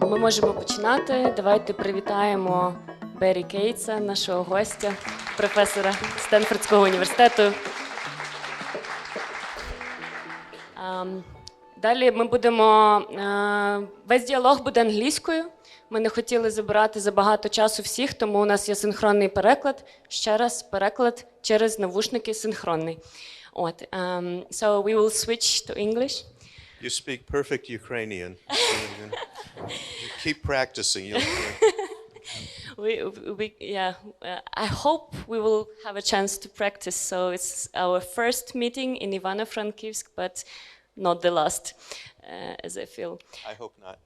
Ми можемо починати. Давайте привітаємо Беррі Кейтса, нашого гостя, професора Стенфордського університету. Далі ми будемо, весь діалог буде англійською. Ми не хотіли забирати забагато часу всіх, тому у нас є синхронний переклад. Ще раз, переклад через навушники синхронний. So we will switch to English. You speak perfect Ukrainian. Keep practicing. I hope we will have a chance to practice. So it's our first meeting in Ivano-Frankivsk, but not the last, as I feel. I hope not.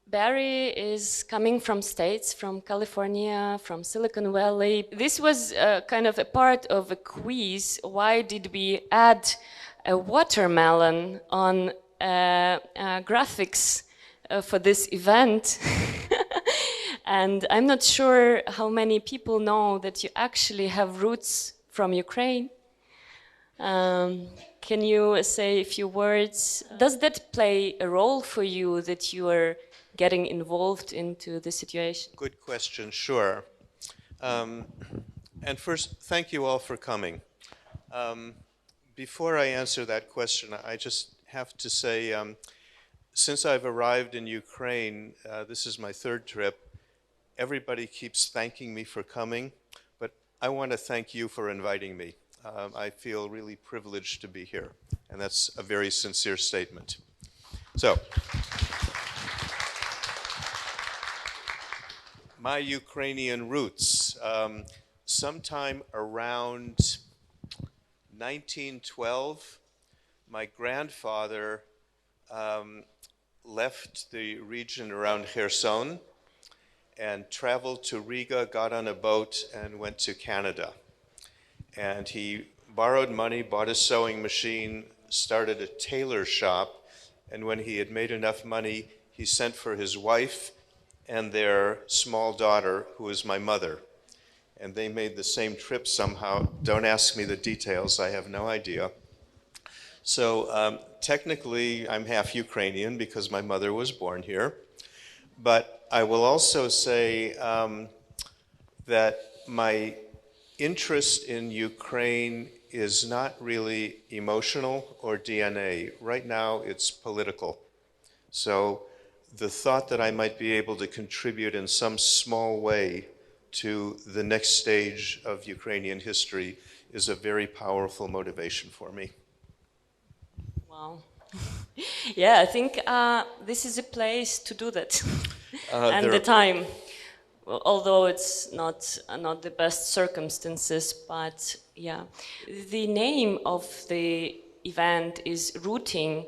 Berry is coming from States, from California, from Silicon Valley. This was kind of a part of a quiz. Why did we add a watermelon on graphics for this event? And I'm not sure how many people know that you actually have roots from Ukraine. Can you say a few words? Does that play a role for you that you are getting involved into the situation? Good question, sure. And first, thank you all for coming. Before I answer that question, I just have to say, since I've arrived in Ukraine, this is my third trip, everybody keeps thanking me for coming, but I want to thank you for inviting me. I feel really privileged to be here, and that's a very sincere statement. So, my Ukrainian roots, sometime around 1912, my grandfather left the region around Kherson and traveled to Riga, got on a boat, and went to Canada. And he borrowed money, bought a sewing machine, started a tailor shop, and when he had made enough money, he sent for his wife and their small daughter, who is my mother. And they made the same trip somehow. Don't ask me the details, I have no idea. So technically, I'm half Ukrainian because my mother was born here. But I will also say that my interest in Ukraine is not really emotional or DNA. Right now, it's political. So the thought that I might be able to contribute in some small way to the next stage of Ukrainian history is a very powerful motivation for me. Wow. Yeah, I think this is a place to do that. And the time, although it's not the best circumstances, but yeah. The name of the event is Rooting,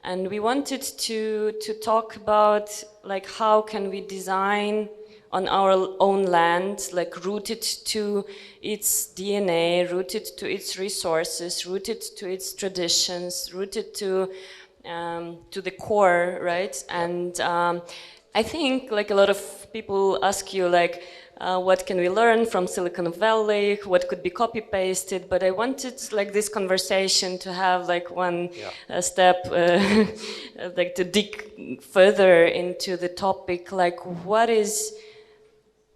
and we wanted to talk about like how can we design on our own land, like rooted to its DNA, rooted to its resources, rooted to its traditions, rooted to the core, right? And I think like a lot of people ask you like, what can we learn from Silicon Valley? What could be copy-pasted? But I wanted like this conversation to have like one step, like to dig further into the topic, like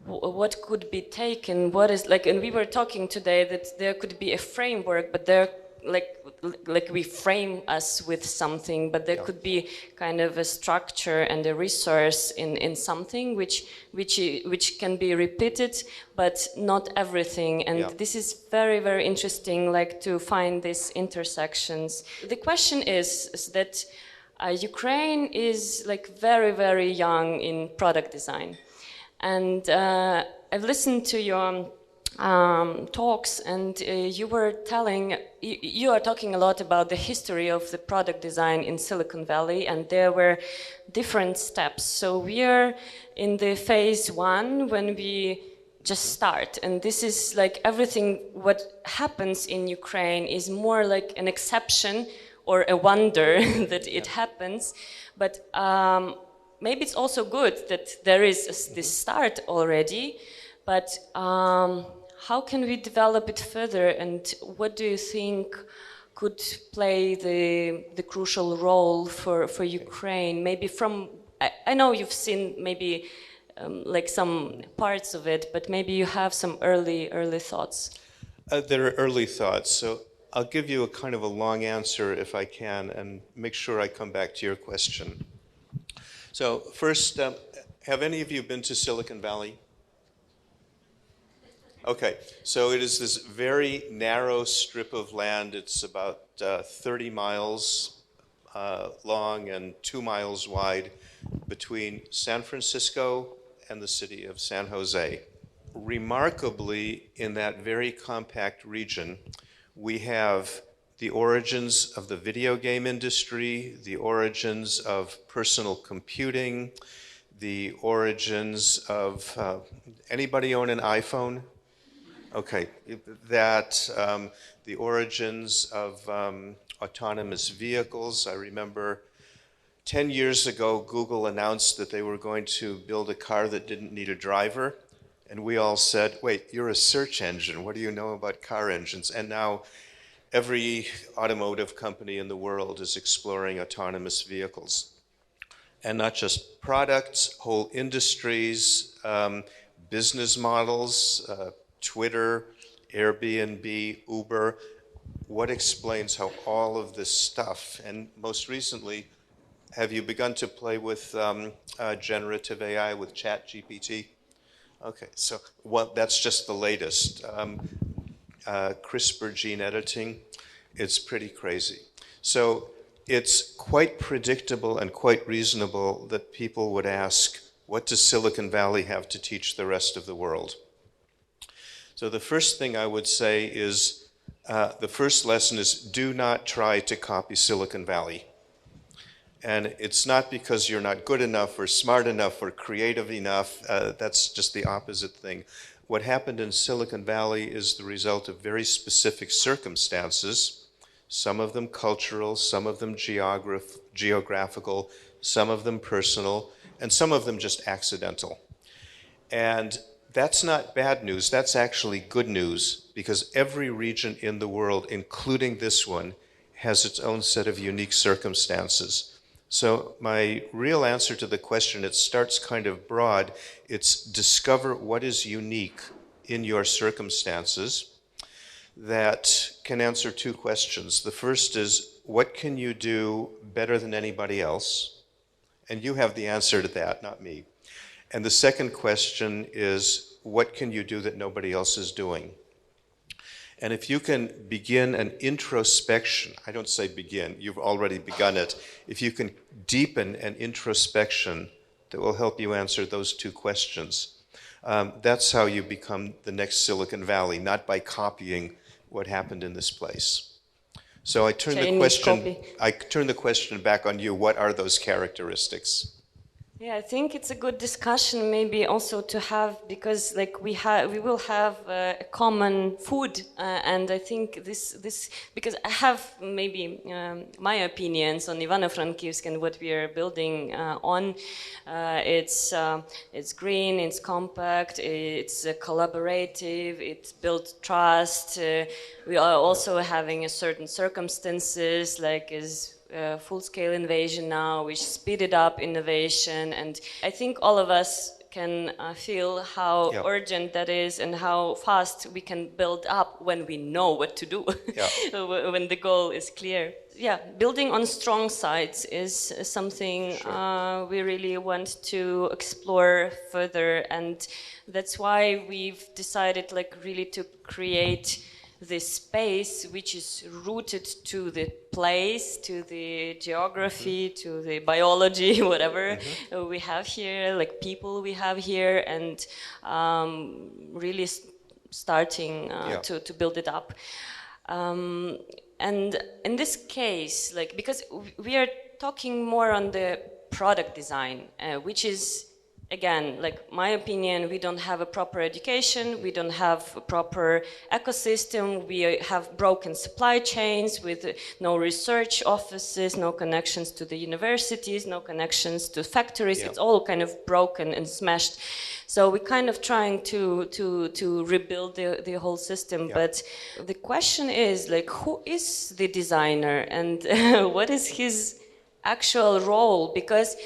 what could be taken, what is like, and we were talking today that there could be a framework, but there like we frame us with something, but there could be kind of a structure and a resource in something which can be repeated, but not everything. And this is very, very interesting, like to find these intersections. The question is that Ukraine is like very, very young in product design. And I've listened to your talks, and you are talking a lot about the history of the product design in Silicon Valley, and there were different steps. So we are in the phase one when we just start, and this is like everything what happens in Ukraine is more like an exception or a wonder that it happens, but maybe it's also good that there is this start already, but how can we develop it further, and what do you think could play the crucial role for Ukraine? Maybe from, I know you've seen maybe like some parts of it, but maybe you have some early thoughts. There are early thoughts, so I'll give you a kind of a long answer if I can, and make sure I come back to your question. So first, have any of you been to Silicon Valley? Okay, so it is this very narrow strip of land. It's about 30 miles long and 2 miles wide between San Francisco and the city of San Jose. Remarkably, in that very compact region, we have the origins of the video game industry, the origins of personal computing, the origins of, anybody own an iPhone? Okay, the origins of autonomous vehicles. I remember 10 years ago, Google announced that they were going to build a car that didn't need a driver. And we all said, wait, you're a search engine. What do you know about car engines? And now every automotive company in the world is exploring autonomous vehicles. And not just products, whole industries, business models, Twitter, Airbnb, Uber. What explains how all of this stuff, and most recently, have you begun to play with generative AI with ChatGPT? Okay, so that's just the latest. CRISPR gene editing, it's pretty crazy. So it's quite predictable and quite reasonable that people would ask, what does Silicon Valley have to teach the rest of the world? So the first thing I would say is, the first lesson is, do not try to copy Silicon Valley. And it's not because you're not good enough or smart enough or creative enough. That's just the opposite thing. What happened in Silicon Valley is the result of very specific circumstances, some of them cultural, some of them geographical, some of them personal, and some of them just accidental. And that's not bad news. That's actually good news, because every region in the world, including this one, has its own set of unique circumstances. So my real answer to the question, it starts kind of broad. It's discover what is unique in your circumstances. That can answer two questions. The first is, what can you do better than anybody else? And you have the answer to that, not me. And the second question is, what can you do that nobody else is doing? And if you can begin an introspection, I don't say begin, you've already begun it. If you can deepen an introspection that will help you answer those two questions, that's how you become the next Silicon Valley, not by copying what happened in this place. So I turn the question back on you. What are those characteristics? Yeah, I think it's a good discussion maybe also to have, because like we will have a common food, and I think this because I have maybe my opinions on Ivano-Frankivsk and what we are building on. It's green, it's compact, it's collaborative, it's built trust. We are also having a certain circumstances, like is full-scale invasion now, which speeded up innovation, and I think all of us can feel how urgent that is and how fast we can build up when we know what to do, when the goal is clear. Yeah, building on strong sides is something we really want to explore further, and that's why we've decided like really to create this space which is rooted to the place, to the geography, to the biology, whatever we have here, like people we have here, and really starting to build it up. And in this case, like, because we are talking more on the product design, which is again, like my opinion, we don't have a proper education, we don't have a proper ecosystem, we have broken supply chains with no research offices, no connections to the universities, no connections to factories. It's all kind of broken and smashed. So we're kind of trying to rebuild the whole system. But the question is, like, who is the designer and what is his actual role? Because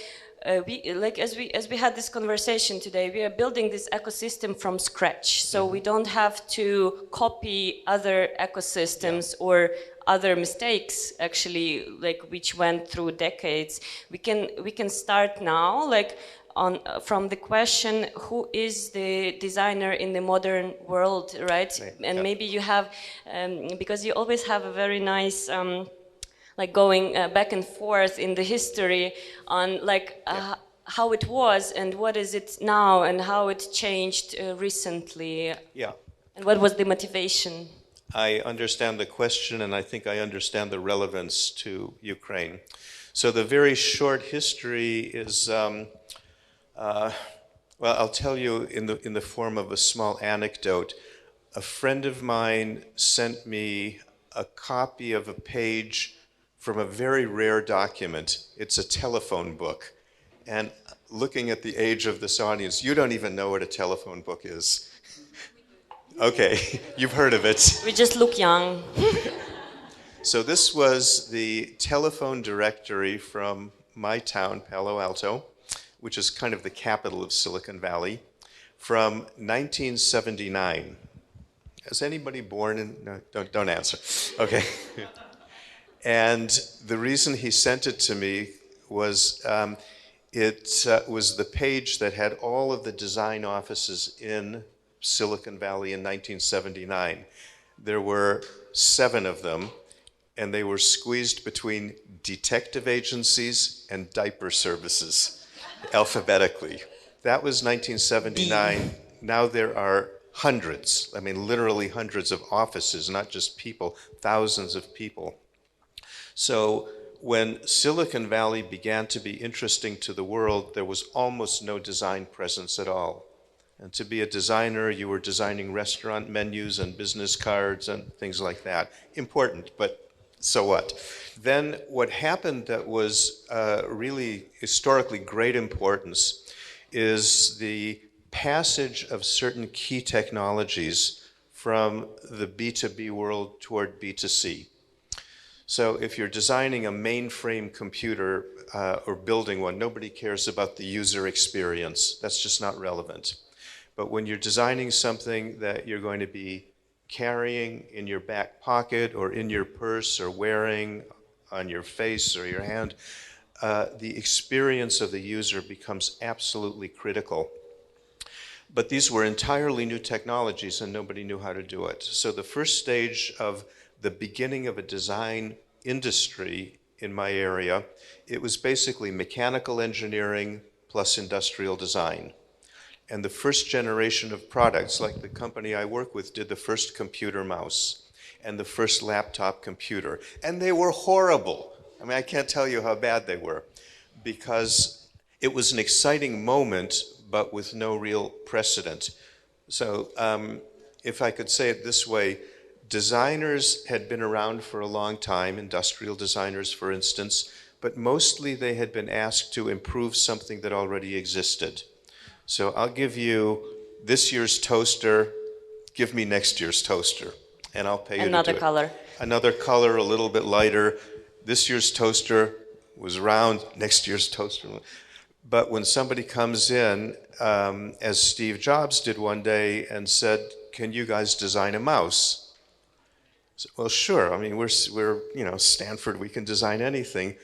as we had this conversation today, we are building this ecosystem from scratch. So we don't have to copy other ecosystems or other mistakes, actually, like which went through decades. We can start now, like from the question, who is the designer in the modern world, right? And maybe you have, because you always have a very nice. Like going back and forth in the history on like how it was and what is it now and how it changed recently. Yeah. And what was the motivation? I understand the question, and I think I understand the relevance to Ukraine. So the very short history is, well, I'll tell you in the form of a small anecdote. A friend of mine sent me a copy of a page from a very rare document. It's a telephone book. And looking at the age of this audience, you don't even know what a telephone book is. Okay, you've heard of it. We just look young. So this was the telephone directory from my town, Palo Alto, which is kind of the capital of Silicon Valley, from 1979. Is anybody born in? No, don't answer. Okay. And the reason he sent it to me was it was the page that had all of the design offices in Silicon Valley in 1979. There were 7 of them, and they were squeezed between detective agencies and diaper services, alphabetically. That was 1979. Now there are hundreds, I mean literally hundreds of offices, not just people, thousands of people. So when Silicon Valley began to be interesting to the world, there was almost no design presence at all. And to be a designer, you were designing restaurant menus and business cards and things like that. Important, but so what? Then what happened that was really historically great importance is the passage of certain key technologies from the B2B world toward B2C. So if you're designing a mainframe computer or building one, nobody cares about the user experience. That's just not relevant. But when you're designing something that you're going to be carrying in your back pocket or in your purse or wearing on your face or your hand, the experience of the user becomes absolutely critical. But these were entirely new technologies and nobody knew how to do it. So the first stage of the beginning of a design industry in my area, it was basically mechanical engineering plus industrial design. And the first generation of products, like the company I work with, did the first computer mouse and the first laptop computer. And they were horrible. I mean, I can't tell you how bad they were, because it was an exciting moment, but with no real precedent. So if I could say it this way, designers had been around for a long time, industrial designers, for instance, but mostly they had been asked to improve something that already existed. So I'll give you this year's toaster, give me next year's toaster, and I'll pay you to do it. Another color. Another color, a little bit lighter. This year's toaster was round, next year's toaster. But when somebody comes in, as Steve Jobs did one day, and said, "Can you guys design a mouse?" So, well, sure. I mean, we're Stanford. We can design anything.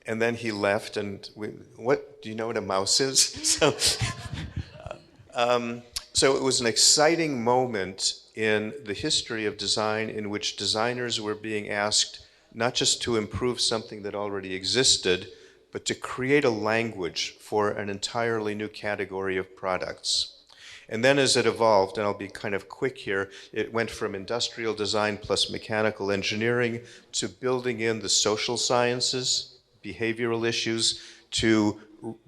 And then he left, and what do you know what a mouse is? So it was an exciting moment in the history of design in which designers were being asked not just to improve something that already existed, but to create a language for an entirely new category of products. And then as it evolved, and I'll be kind of quick here, it went from industrial design plus mechanical engineering to building in the social sciences, behavioral issues, to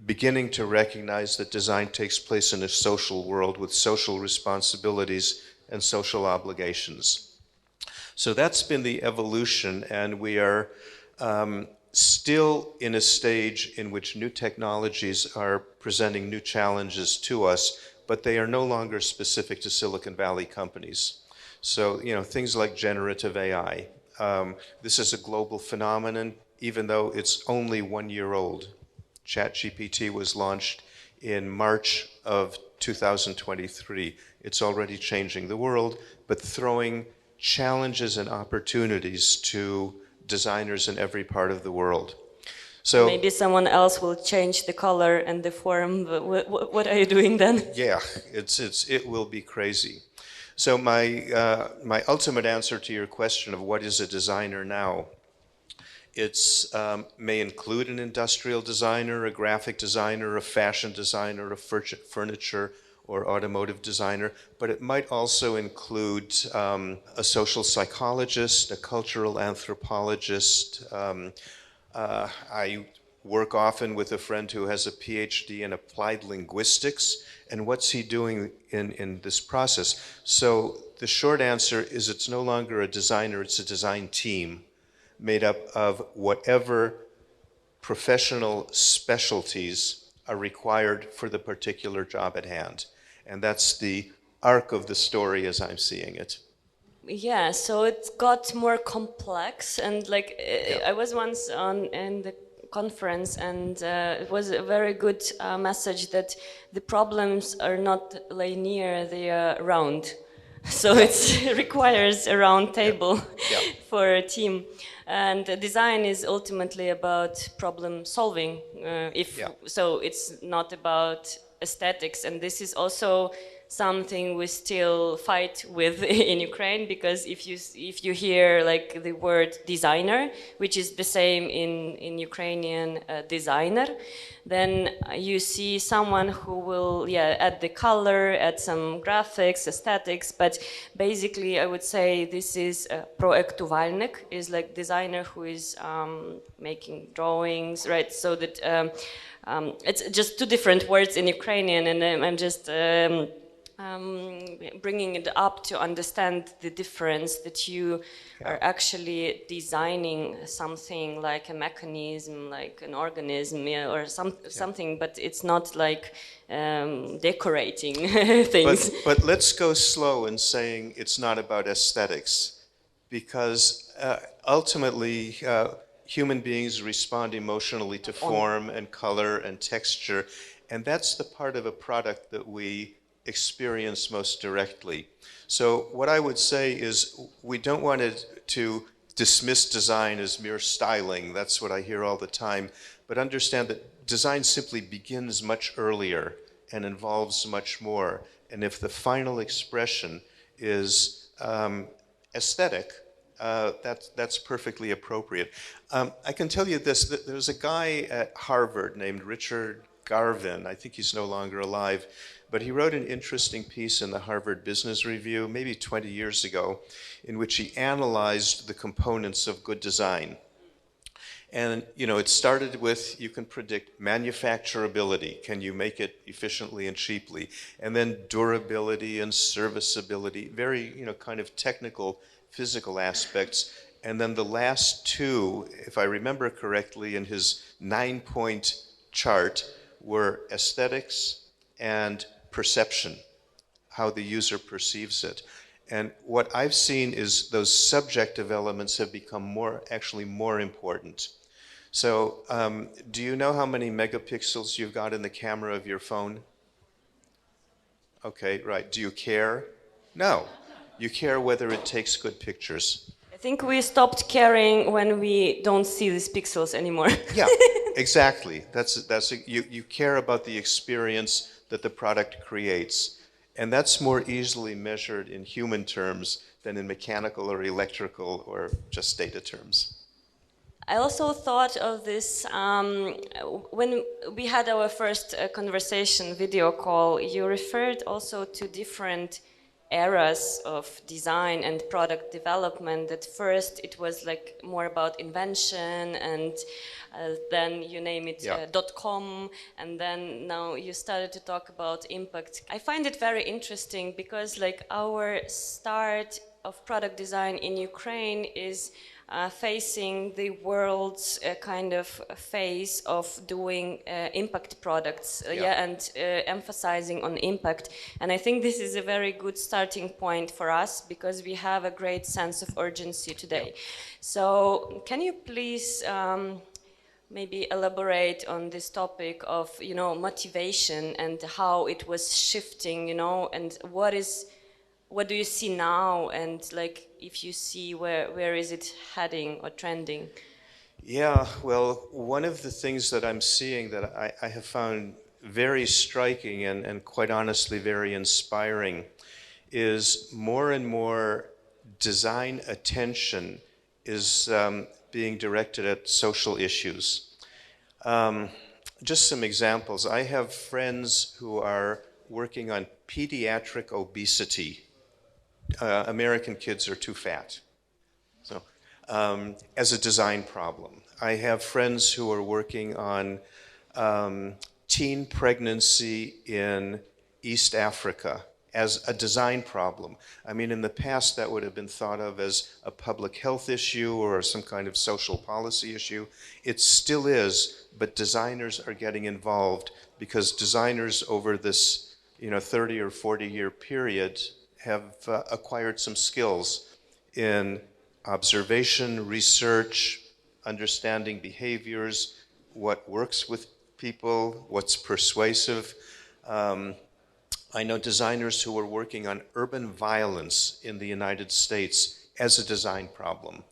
beginning to recognize that design takes place in a social world with social responsibilities and social obligations. So that's been the evolution, and we are still in a stage in which new technologies are presenting new challenges to us, but they are no longer specific to Silicon Valley companies. So, things like generative AI. This is a global phenomenon, even though it's only 1 year old. ChatGPT was launched in March of 2023. It's already changing the world, but throwing challenges and opportunities to designers in every part of the world. So maybe someone else will change the color and the form. But what are you doing then? Yeah, it will be crazy. So my ultimate answer to your question of what is a designer now, it's may include an industrial designer, a graphic designer, a fashion designer, a furniture or automotive designer, but it might also include a social psychologist, a cultural anthropologist. I work often with a friend who has a PhD in applied linguistics, and what's he doing in this process? So the short answer is it's no longer a designer, it's a design team made up of whatever professional specialties are required for the particular job at hand. And that's the arc of the story as I'm seeing it. Yeah, so it got more complex, and I was once in the conference, and it was a very good message that the problems are not linear, they are round. So it requires a round table for a team. And design is ultimately about problem solving. So it's not about aesthetics, and this is also something we still fight with in Ukraine, because if you hear the word designer, which is the same in Ukrainian designer, then you see someone who will add the color, add some graphics, aesthetics, but basically I would say this is проєктувальник, is like designer who is making drawings, right? So that it's just two different words in Ukrainian, and I'm just bringing it up to understand the difference, that you are actually designing something like a mechanism, like an organism, or something, but it's not like decorating things. But let's go slow in saying it's not about aesthetics, because ultimately human beings respond emotionally to form and color and texture, and that's the part of a product that we experience most directly. So what I would say is we don't want to dismiss design as mere styling. That's what I hear all the time. But understand that design simply begins much earlier and involves much more. And if the final expression is aesthetic, that's perfectly appropriate. I can tell you this, that there's a guy at Harvard named Richard Garvin. I think he's no longer alive, but he wrote an interesting piece in the Harvard Business Review maybe 20 years ago, in which he analyzed the components of good design. And it started with, you can predict manufacturability, can you make it efficiently and cheaply, and then durability and serviceability, very kind of technical physical aspects. And then the last two, if I remember correctly, in his 9-point chart were aesthetics and perception, how the user perceives it. And what I've seen is those subjective elements have become actually more important. So do you know how many megapixels you've got in the camera of your phone? Okay, right. Do you care? No. You care whether it takes good pictures. I think we stopped caring when we don't see these pixels anymore. Yeah, exactly. You care about the experience that the product creates. And that's more easily measured in human terms than in mechanical or electrical or just data terms. I also thought of this when we had our first conversation video call. You referred also to different eras of design and product development. At first it was like more about invention, and then you name it, .com, and then now you started to talk about impact. I find it very interesting because like our start of product design in Ukraine is facing the world's kind of phase of doing impact products, and emphasizing on impact. And I think this is a very good starting point for us because we have a great sense of urgency today. So can you please maybe elaborate on this topic of, you know, motivation and how it was shifting, you know, and what do you see now, and like if you see where is it heading or trending? Yeah, well, one of the things that I'm seeing that I have found very striking and quite honestly very inspiring is more and more design attention is being directed at social issues. Just some examples. I have friends who are working on pediatric obesity. American kids are too fat, so as a design problem. I have friends who are working on teen pregnancy in East Africa as a design problem. I mean, in the past that would have been thought of as a public health issue or some kind of social policy issue. It still is, but designers are getting involved because designers over this 30 or 40-year period have acquired some skills in observation, research, understanding behaviors, what works with people, what's persuasive. I know designers who are working on urban violence in the United States as a design problem.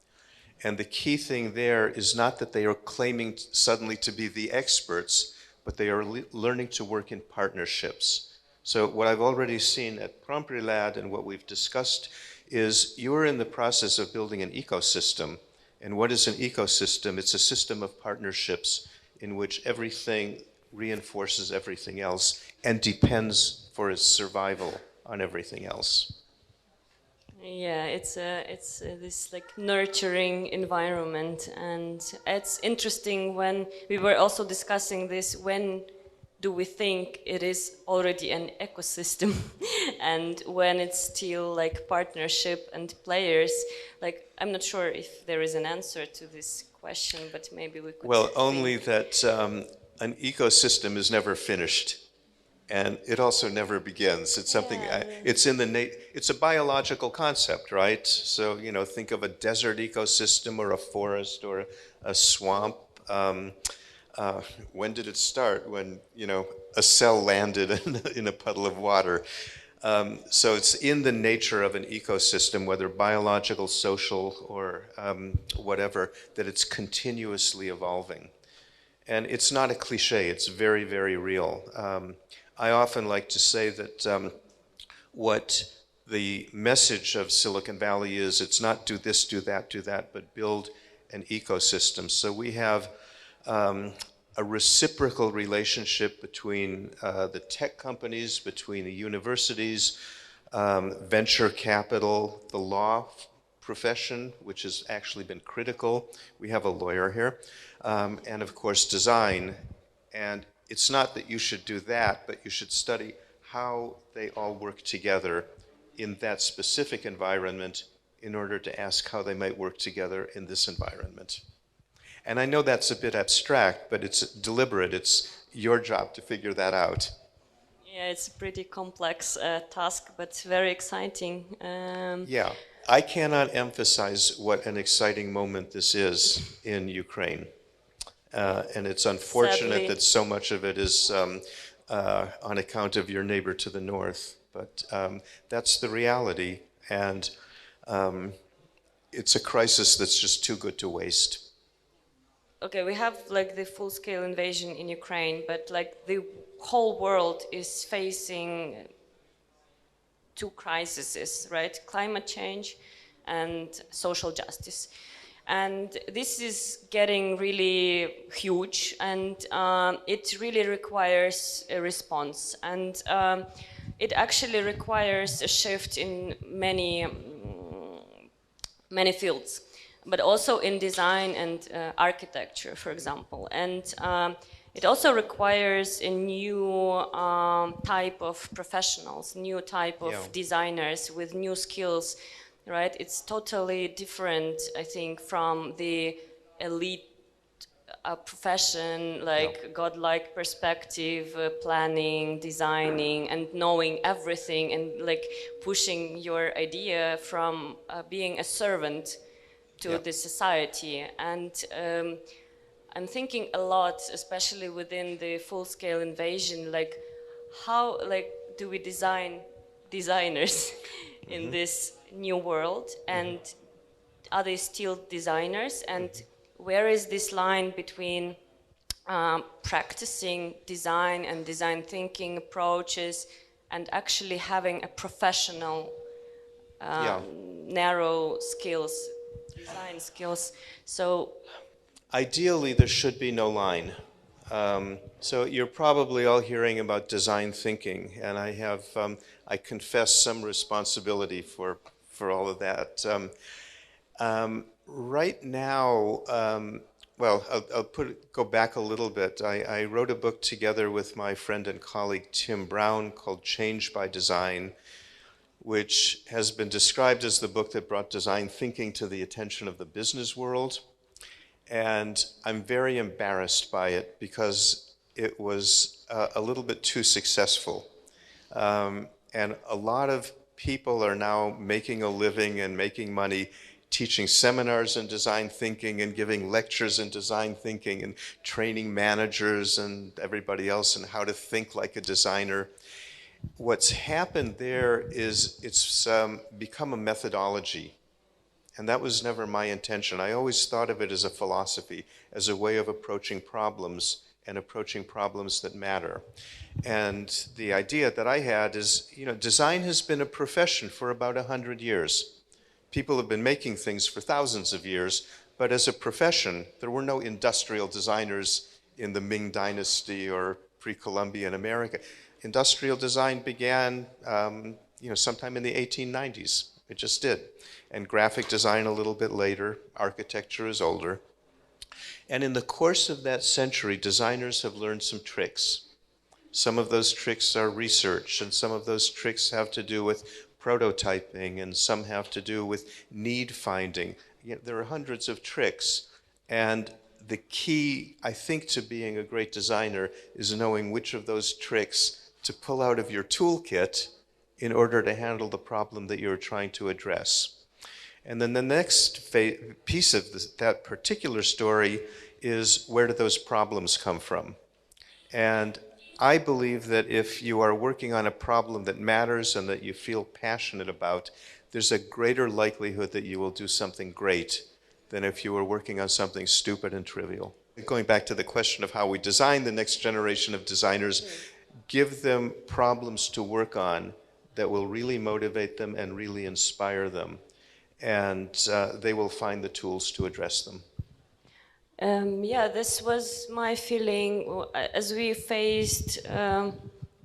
And the key thing there is not that they are claiming suddenly to be the experts, but they are learning to work in partnerships. So what I've already seen at Promptrilad and what we've discussed is you're in the process of building an ecosystem. And what is an ecosystem? It's a system of partnerships in which everything reinforces everything else and depends for its survival on everything else. Yeah, it's this like nurturing environment, and it's interesting when we were also discussing this, when do we think it is already an ecosystem and when it's still like partnership and players. Like, I'm not sure if there is an answer to this question, but maybe we could. Well, only that an ecosystem is never finished, and it also never begins. It's something. It's in the it's a biological concept, right? So think of a desert ecosystem or a forest or a swamp. When did it start? When a cell landed in a puddle of water. So it's in the nature of an ecosystem, whether biological, social, or whatever, that it's continuously evolving. And it's not a cliche, it's very, very real. I often like to say that what the message of Silicon Valley is, it's not do this, do that, but build an ecosystem. So we have a reciprocal relationship between the tech companies, between the universities, venture capital, the law profession, which has actually been critical. We have a lawyer here. And of course, design. And it's not that you should do that, but you should study how they all work together in that specific environment in order to ask how they might work together in this environment. And I know that's a bit abstract, but it's deliberate. It's your job to figure that out. Yeah, it's a pretty complex task, but very exciting. Yeah, I cannot emphasize what an exciting moment this is in Ukraine. And it's unfortunate that so much of it is on account of your neighbor to the north. But that's the reality. And it's a crisis that's just too good to waste. Okay, we have like the full-scale invasion in Ukraine, but like the whole world is facing two crises, right? Climate change and social justice. And this is getting really huge, and it really requires a response. And it actually requires a shift in many fields, but also in design and architecture, for example. And it also requires a new type of professionals, new type of designers with new skills, right? It's totally different, I think, from the elite profession, like godlike perspective, planning, designing, and knowing everything, and like pushing your idea from being a servant to the society. And I'm thinking a lot, especially within the full-scale invasion, like how do we design designers in this new world, and are they still designers? And where is this line between practicing design and design thinking approaches and actually having a professional narrow skills, design skills? So ideally, there should be no line. So you're probably all hearing about design thinking, and I confess some responsibility for all of that. Right now, I'll go back a little bit. I wrote a book together with my friend and colleague Tim Brown called Change by Design, which has been described as the book that brought design thinking to the attention of the business world. And I'm very embarrassed by it because it was a little bit too successful. And a lot of people are now making a living and making money teaching seminars in design thinking and giving lectures in design thinking and training managers and everybody else in how to think like a designer. What's happened there is it's become a methodology. And that was never my intention. I always thought of it as a philosophy, as a way of approaching problems and approaching problems that matter. And the idea that I had is, design has been a profession for about 100 years. People have been making things for thousands of years, but as a profession, there were no industrial designers in the Ming Dynasty or pre-Columbian America. Industrial design began, sometime in the 1890s. It just did. And graphic design a little bit later. Architecture is older. And in the course of that century, designers have learned some tricks. Some of those tricks are research, and some of those tricks have to do with prototyping, and some have to do with need finding. There are hundreds of tricks. And the key, I think, to being a great designer is knowing which of those tricks to pull out of your toolkit in order to handle the problem that you're trying to address. And then the next piece of that particular story is, where do those problems come from? And I believe that if you are working on a problem that matters and that you feel passionate about, there's a greater likelihood that you will do something great than if you were working on something stupid and trivial. Going back to the question of how we design the next generation of designers, give them problems to work on that will really motivate them and really inspire them. And they will find the tools to address them. This was my feeling as we faced,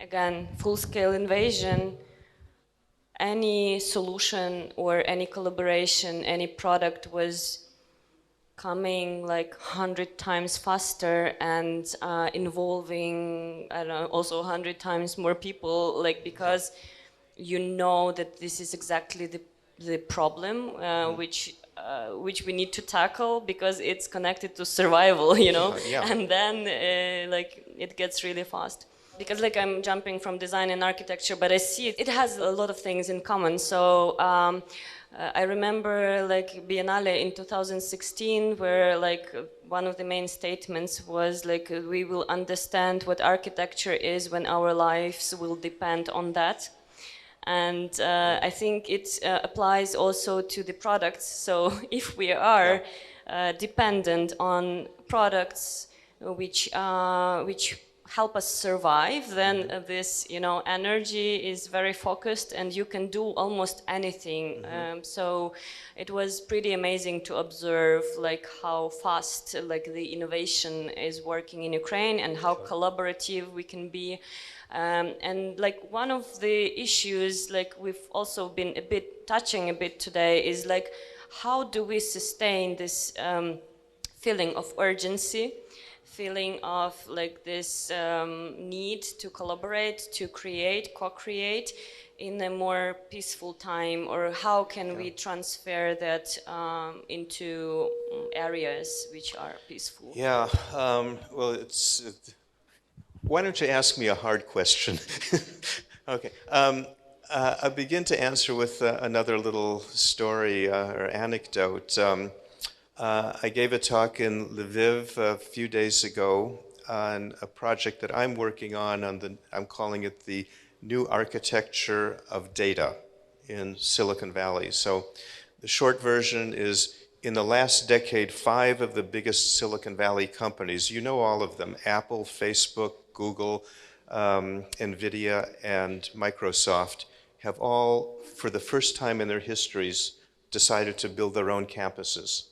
again, full-scale invasion. Any solution or any collaboration, any product was coming like 100 times faster and involving, also 100 times more people, because you know that this is exactly the problem which we need to tackle, because it's connected to survival, and then it gets really fast. Because I'm jumping from design and architecture, but I see it has a lot of things in common. So I remember Biennale in 2016, where one of the main statements was we will understand what architecture is when our lives will depend on that. And I think it applies also to the products. So if we are dependent on products which help us survive, then this, energy is very focused and you can do almost anything. So it was pretty amazing to observe like how fast like the innovation is working in Ukraine and how collaborative we can be. And like one of the issues like we've also been touching a bit today is like how do we sustain this feeling of urgency, feeling of like this need to collaborate, to create, co-create in a more peaceful time, or how can we transfer that into areas which are peaceful? Yeah, well, why don't you ask me a hard question? Okay. I'll begin to answer with another little story or anecdote. I gave a talk in Lviv a few days ago on a project that I'm working on I'm calling it the new architecture of data in Silicon Valley. So the short version is, in the last decade, 5 of the biggest Silicon Valley companies, you know all of them, Apple, Facebook, Google, NVIDIA, and Microsoft, have all, for the first time in their histories, decided to build their own campuses.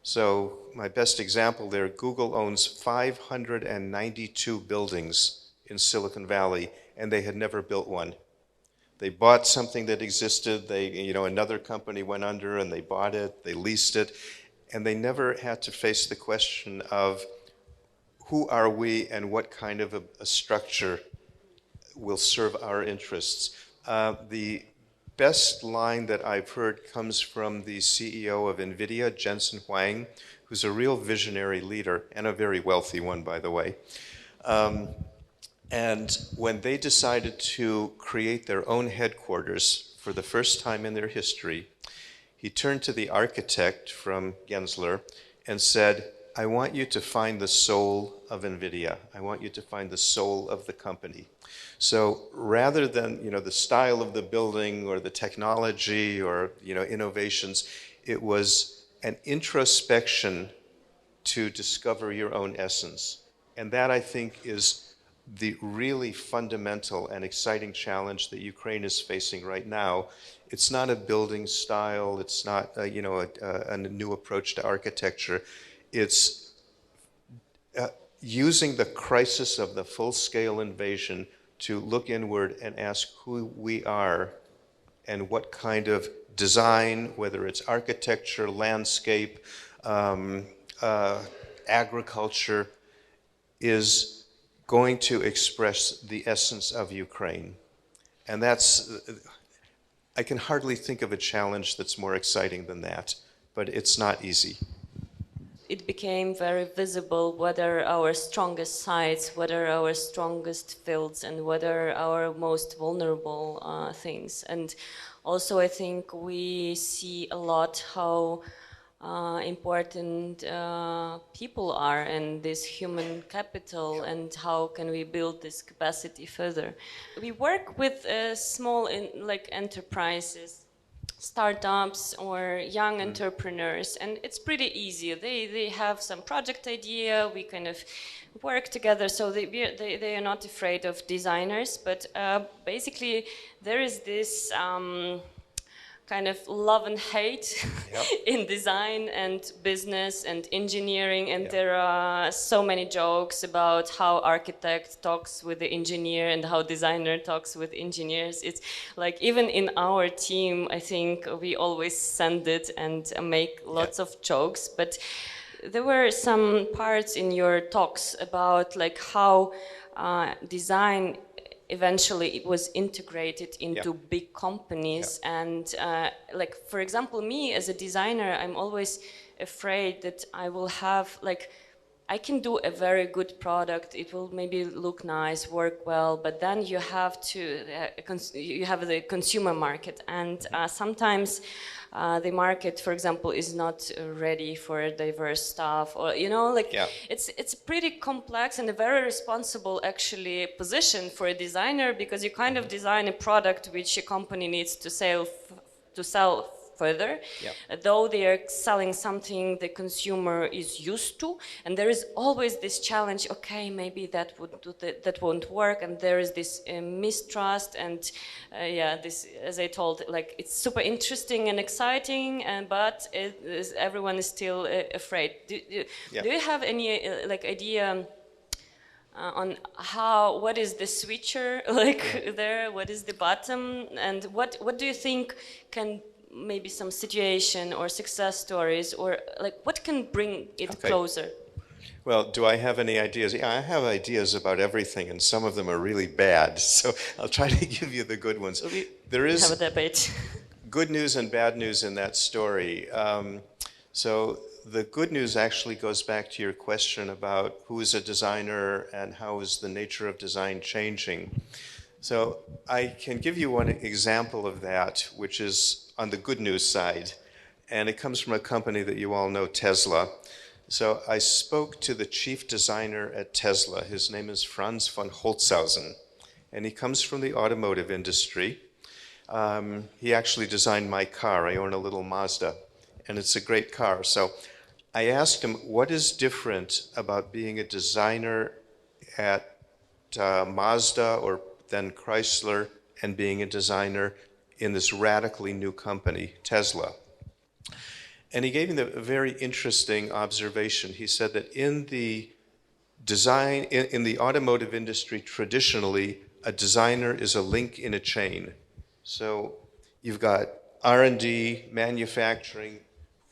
So my best example there, Google owns 592 buildings in Silicon Valley, and they had never built one. They bought something that existed, another company went under and they bought it, they leased it, and they never had to face the question of who are we and what kind of a structure will serve our interests. The best line that I've heard comes from the CEO of NVIDIA, Jensen Huang, who's a real visionary leader and a very wealthy one, by the way. And when they decided to create their own headquarters for the first time in their history, he turned to the architect from Gensler and said, I want you to find the soul of NVIDIA. I want you to find the soul of the company. So rather than the style of the building or the technology or innovations, it was an introspection to discover your own essence. And that, I think, is the really fundamental and exciting challenge that Ukraine is facing right now. It's not a building style, it's not a new approach to architecture. It's using the crisis of the full-scale invasion to look inward and ask who we are and what kind of design, whether it's architecture, landscape, agriculture, is going to express the essence of Ukraine. And I can hardly think of a challenge that's more exciting than that, but it's not easy. It became very visible what are our strongest sides, what are our strongest fields, and what are our most vulnerable things. And also I think we see a lot how important people are and this human capital, and how can we build this capacity further. We work with small enterprises, startups or young entrepreneurs, and it's pretty easy. They have some project idea, we kind of work together, so they are not afraid of designers, but basically there is this kind of love and hate in design and business and engineering, and there are so many jokes about how architect talks with the engineer and how designer talks with engineers. It's like even in our team, I think we always send it and make lots of jokes, but there were some parts in your talks about like how design eventually it was integrated into big companies, and like for example me as a designer, I'm always afraid that I will have I can do a very good product, it will maybe look nice, work well, but then you have the consumer market, and sometimes the market, for example, is not ready for diverse stuff, or it's a pretty complex and a very responsible actually position for a designer, because you kind of design a product which a company needs to sell further, though they are selling something the consumer is used to, and there is always this challenge, okay, maybe that won't work, and there is this mistrust, and this, as I told, like, it's super interesting and exciting, but everyone is still afraid. Do you have any idea on what is the switcher there, what is the bottom, and what do you think can maybe some situation or success stories, or what can bring it closer? Well, do I have any ideas? Yeah, I have ideas about everything, and some of them are really bad, so I'll try to give you the good ones. There is have a debate. Good news and bad news in that story. So the good news actually goes back to your question about who is a designer and how is the nature of design changing. So I can give you one example of that, which is on the good news side, and it comes from a company that you all know, Tesla. So I spoke to the chief designer at Tesla. His name is Franz von Holzhausen, and he comes from the automotive industry. He actually designed my car. I own a little Mazda, and it's a great car. So I asked him, what is different about being a designer at Mazda or then Chrysler and being a designer in this radically new company, Tesla? And he gave me a very interesting observation. He said that in the design, in the automotive industry, traditionally, a designer is a link in a chain. So you've got R&D, manufacturing,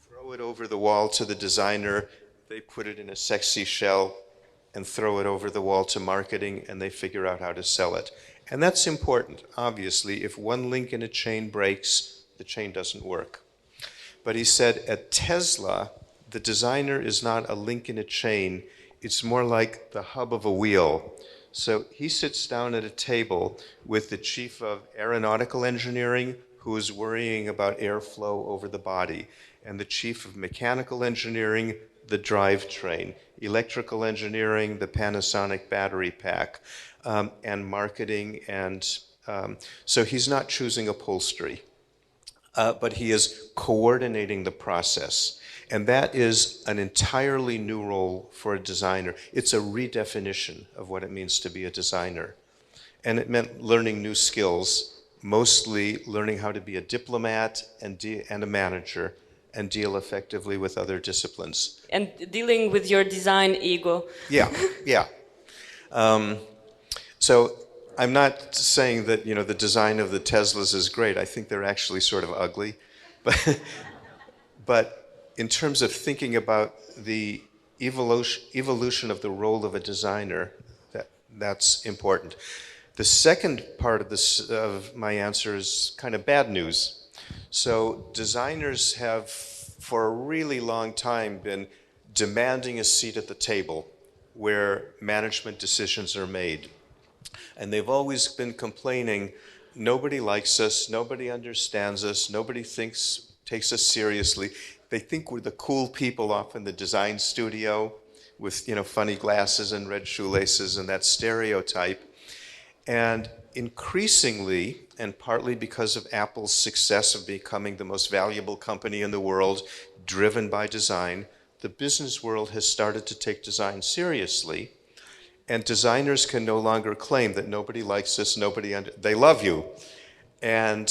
throw it over the wall to the designer, they put it in a sexy shell and throw it over the wall to marketing, and they figure out how to sell it. And that's important, obviously. If one link in a chain breaks, the chain doesn't work. But he said at Tesla, the designer is not a link in a chain, it's more like the hub of a wheel. So he sits down at a table with the chief of aeronautical engineering, who is worrying about airflow over the body, and the chief of mechanical engineering, the drivetrain, electrical engineering, the Panasonic battery pack, and marketing. And so he's not choosing upholstery, but he is coordinating the process. And that is an entirely new role for a designer. It's a redefinition of what it means to be a designer. And it meant learning new skills, mostly learning how to be a diplomat and a manager and deal effectively with other disciplines. And dealing with your design ego. Yeah. So I'm not saying that, the design of the Teslas is great. I think they're actually sort of ugly. But in terms of thinking about the evolution of the role of a designer, that's important. The second part of my answer is kind of bad news. So designers have, for a really long time, been demanding a seat at the table where management decisions are made. And they've always been complaining, nobody likes us, nobody understands us, nobody takes us seriously. They think we're the cool people off in the design studio with, funny glasses and red shoelaces and that stereotype. And increasingly, and partly because of Apple's success of becoming the most valuable company in the world, driven by design, the business world has started to take design seriously. And designers can no longer claim that nobody likes us, they love you. And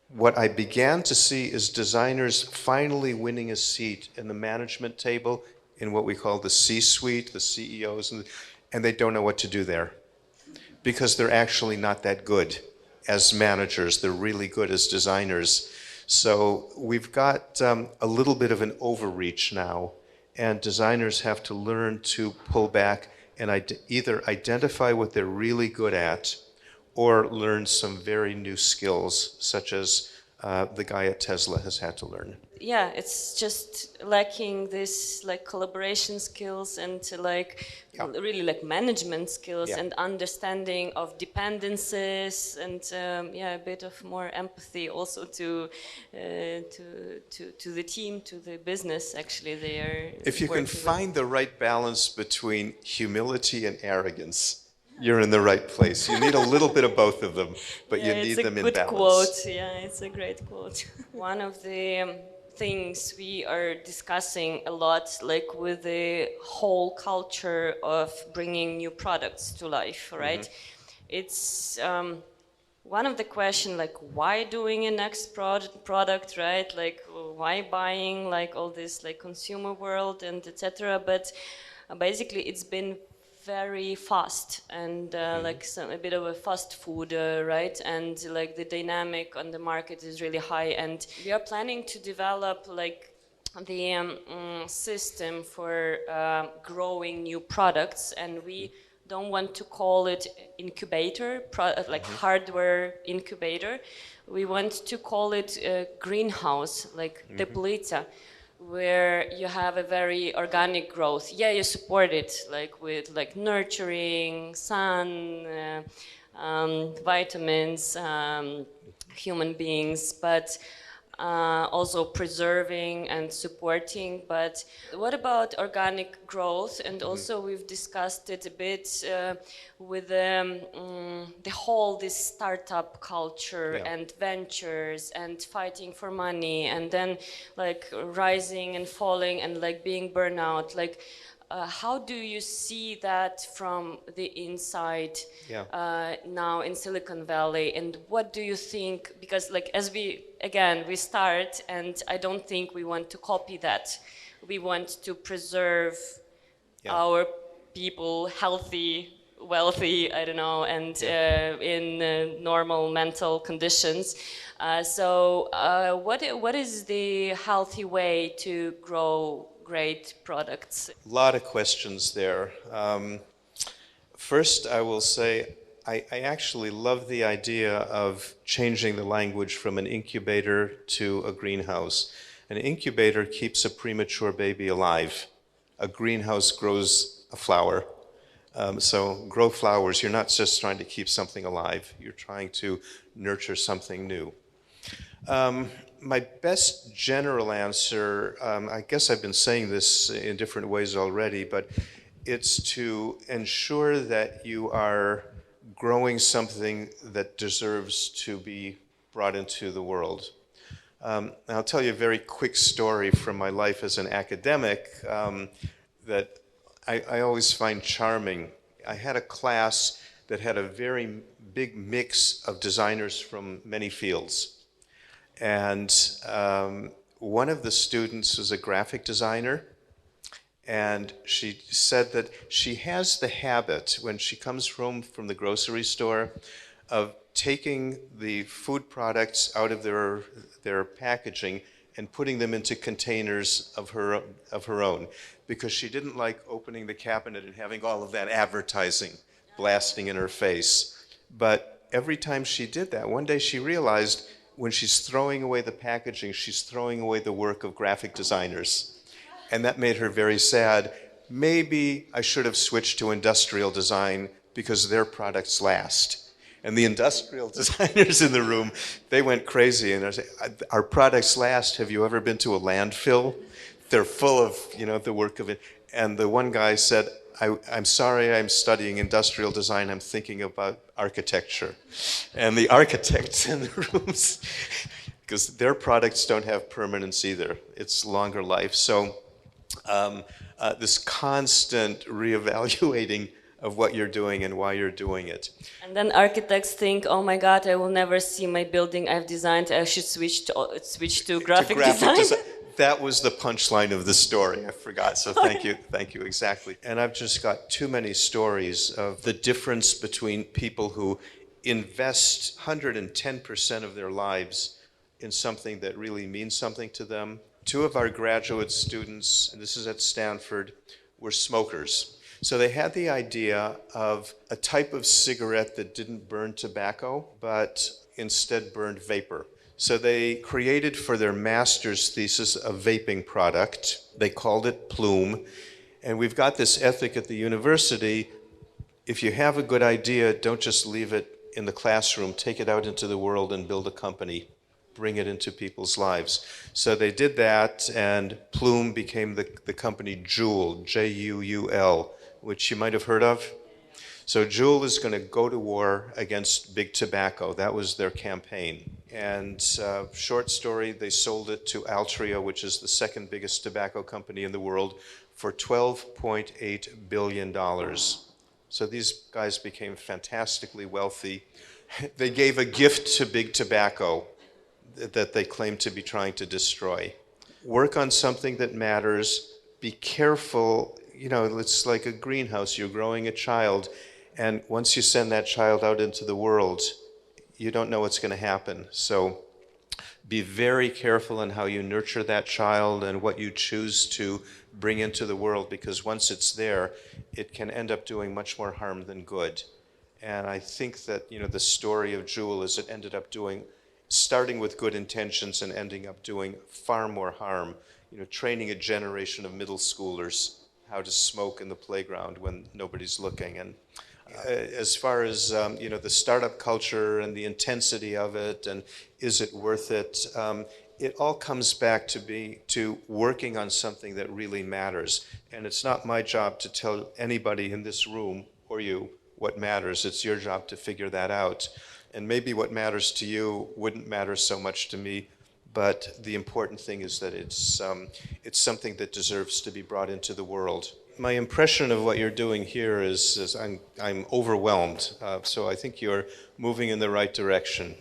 what I began to see is designers finally winning a seat in the management table in what we call the C-suite, the CEOs, and they don't know what to do there because they're actually not that good as managers. They're really good as designers. So we've got a little bit of an overreach now, and designers have to learn to pull back and either identify what they're really good at or learn some very new skills, such as the guy at Tesla has had to learn. Yeah, it's just lacking this collaboration skills and really management skills and understanding of dependencies and a bit of more empathy also to the team, to the business. Actually, they are. If you can find the right balance between humility and arrogance, you're in the right place. You need a little bit of both of them, but you need them in balance. It's a good quote. Yeah, it's a great quote. One of the things we are discussing a lot, like with the whole culture of bringing new products to life, right? It's one of the questions, like, why doing a next product, right? Like, why buying, like, all this, like, consumer world and etc. But basically, it's been very fast and like a bit of a fast food, right? And like the dynamic on the market is really high. And we are planning to develop like the system for growing new products, and we don't want to call it incubator, like hardware incubator. We want to call it a greenhouse, like teplitsa, where you have a very organic growth. Yeah, you support it like with like nurturing, sun, vitamins, human beings, but also preserving and supporting. But what about organic growth? And also we've discussed it a bit with the whole this startup culture and ventures and fighting for money and then like rising and falling and like being burnout. Like how do you see that from the inside now in Silicon Valley, and what do you think? Because like as we start, and I don't think we want to copy that. We want to preserve our people healthy, wealthy, I don't know, and in normal mental conditions. So what is the healthy way to grow great products? A lot of questions there. First, I will say I actually love the idea of changing the language from an incubator to a greenhouse. An incubator keeps a premature baby alive. A greenhouse grows a flower. So grow flowers. You're not just trying to keep something alive. You're trying to nurture something new. My best general answer, I guess I've been saying this in different ways already, but it's to ensure that you are growing something that deserves to be brought into the world. I'll tell you a very quick story from my life as an academic that I always find charming. I had a class that had a very big mix of designers from many fields. And one of the students was a graphic designer, and she said that she has the habit, when she comes home from the grocery store, of taking the food products out of their packaging and putting them into containers of her own, because she didn't like opening the cabinet and having all of that advertising blasting in her face. But every time she did that, one day she realized when she's throwing away the packaging, she's throwing away the work of graphic designers. And that made her very sad. Maybe I should have switched to industrial design because their products last. And the industrial designers in the room, they went crazy. And I said, our products last. Have you ever been to a landfill? They're full of, the work of it. And the one guy said, I'm sorry, I'm studying industrial design. I'm thinking about architecture. And the architects in the rooms, because their products don't have permanence either. It's longer life. So this constant reevaluating of what you're doing and why you're doing it. And then architects think, oh my God, I will never see my building I've designed. I should switch to graphic design. That was the punchline of the story. I forgot, so thank you, exactly. And I've just got too many stories of the difference between people who invest 110% of their lives in something that really means something to them. Two of our graduate students, and this is at Stanford, were smokers. So they had the idea of a type of cigarette that didn't burn tobacco, but instead burned vapor. So they created for their master's thesis a vaping product. They called it Plume. And we've got this ethic at the university. If you have a good idea, don't just leave it in the classroom. Take it out into the world and build a company. Bring it into people's lives. So they did that, and Plume became the company Juul, J-U-U-L, which you might have heard of. So Juul is going to go to war against big tobacco. That was their campaign. And short story, they sold it to Altria, which is the second biggest tobacco company in the world, for $12.8 billion. So these guys became fantastically wealthy. They gave a gift to big tobacco that they claimed to be trying to destroy. Work on something that matters. Be careful. You know, it's like a greenhouse. You're growing a child, and once you send that child out into the world, you don't know what's going to happen. So be very careful in how you nurture that child and what you choose to bring into the world, because once it's there, it can end up doing much more harm than good. And I think that, you know, the story of Juul is it ended up starting with good intentions and ending up doing far more harm. You know, training a generation of middle schoolers how to smoke in the playground when nobody's looking. And as far as, you know, the startup culture and the intensity of it and is it worth it, it all comes back to working on something that really matters. And it's not my job to tell anybody in this room or you what matters. It's your job to figure that out. And maybe what matters to you wouldn't matter so much to me, but the important thing is that it's something that deserves to be brought into the world. My impression of what you're doing here is I'm overwhelmed. So I think you're moving in the right direction.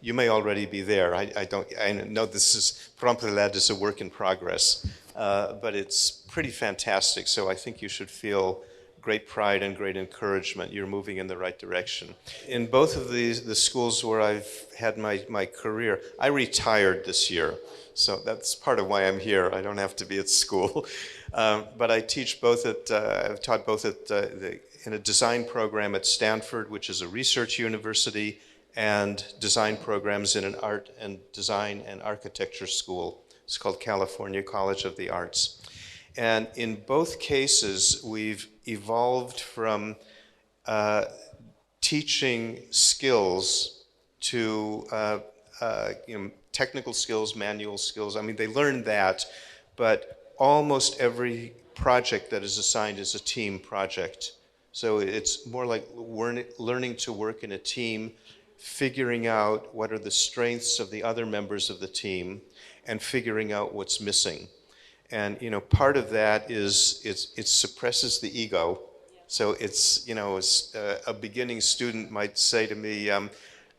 You may already be there. I know this is Promptolad is a work in progress, but it's pretty fantastic. So I think you should feel great pride and great encouragement. You're moving in the right direction. In both of the schools where I've had my career, I retired this year. So that's part of why I'm here. I don't have to be at school. But I teach both I've taught both in a design program at Stanford, which is a research university, and design programs in an art and design and architecture school. It's called California College of the Arts. And in both cases, we've evolved from teaching skills to you know, technical skills, manual skills. I mean, they learn that, but almost every project that is assigned is a team project. So it's more like learning to work in a team, figuring out what are the strengths of the other members of the team, and figuring out what's missing. And, you know, part of that is it suppresses the ego. So it's, you know, a beginning student might say to me,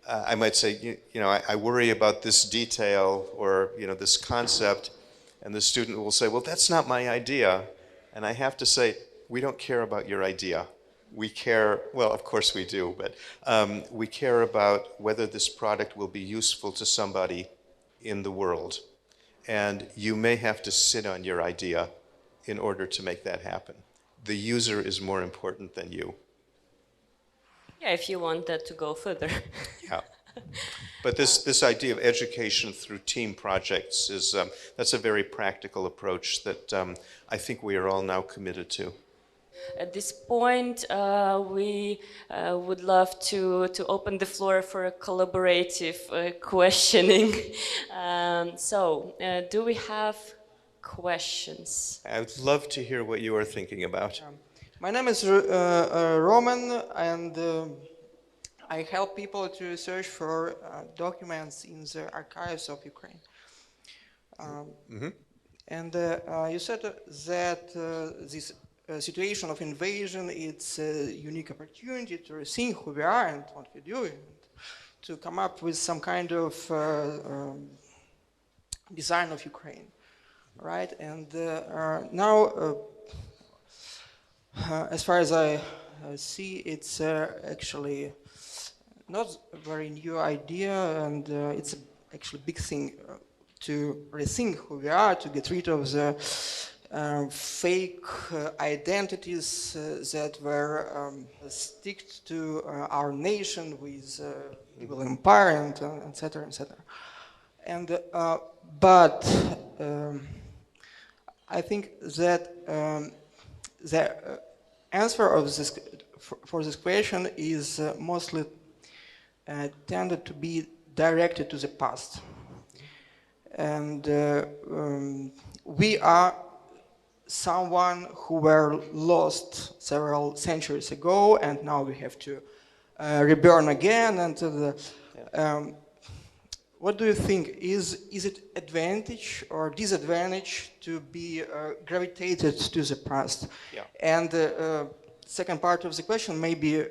I might say, you know, I worry about this detail or, you know, this concept. And the student will say, well, that's not my idea. And I have to say, we don't care about your idea. We care, well, of course we do, but we care about whether this product will be useful to somebody in the world. And you may have to sit on your idea in order to make that happen. The user is more important than you. Yeah, if you want that to go further. Yeah. But this idea of education through team projects is, that's a very practical approach that I think we are all now committed to. At this point, we would love to open the floor for a collaborative questioning. Do we have questions? I would love to hear what you are thinking about. My name is Roman, and I help people to search for documents in the archives of Ukraine. And you said that this situation of invasion, it's a unique opportunity to rethink who we are and what we do, and to come up with some kind of design of Ukraine, right? And now, as far as I see, it's actually not a very new idea, and it's actually a big thing to rethink who we are, to get rid of the fake identities that were sticked to our nation with evil empire and etc. etc. And but I think that the answer of this for this question is mostly tended to be directed to the past, and we are someone who were lost several centuries ago, and now we have to reborn again. And what do you think? Is it advantage or disadvantage to be gravitated to the past? Yeah. And second part of the question, maybe,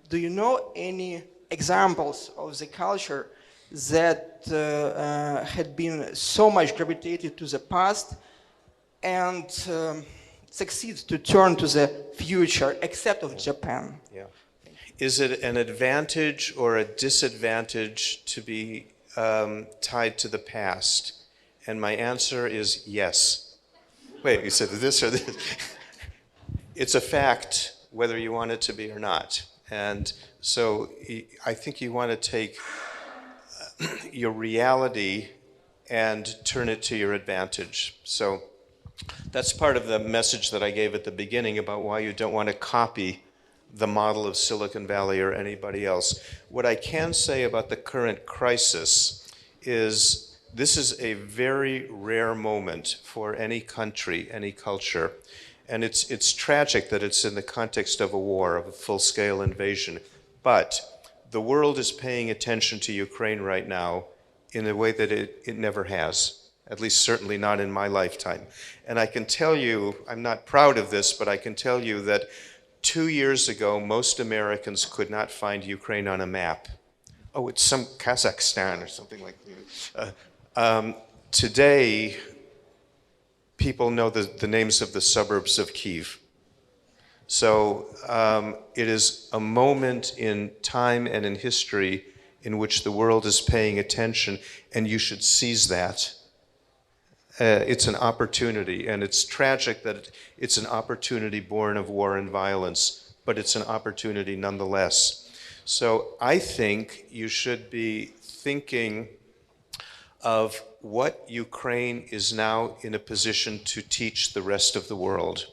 do you know any examples of the culture that had been so much gravitated to the past and succeeds to turn to the future, except of Japan? Yeah. Is it an advantage or a disadvantage to be tied to the past? And my answer is yes. Wait, you said this or this? It's a fact whether you want it to be or not. And so I think you want to take your reality and turn it to your advantage. So that's part of the message that I gave at the beginning about why you don't want to copy the model of Silicon Valley or anybody else. What I can say about the current crisis is this is a very rare moment for any country, any culture. And it's tragic that it's in the context of a war, of a full-scale invasion. But the world is paying attention to Ukraine right now in a way that it never has, at least certainly not in my lifetime. And I can tell you, I'm not proud of this, but I can tell you that 2 years ago, most Americans could not find Ukraine on a map. Oh, it's some Kazakhstan or something like that. Today, people know the names of the suburbs of Kyiv. So it is a moment in time and in history in which the world is paying attention, and you should seize that. It's an opportunity, and it's tragic that it's an opportunity born of war and violence, but it's an opportunity nonetheless. So I think you should be thinking of what Ukraine is now in a position to teach the rest of the world.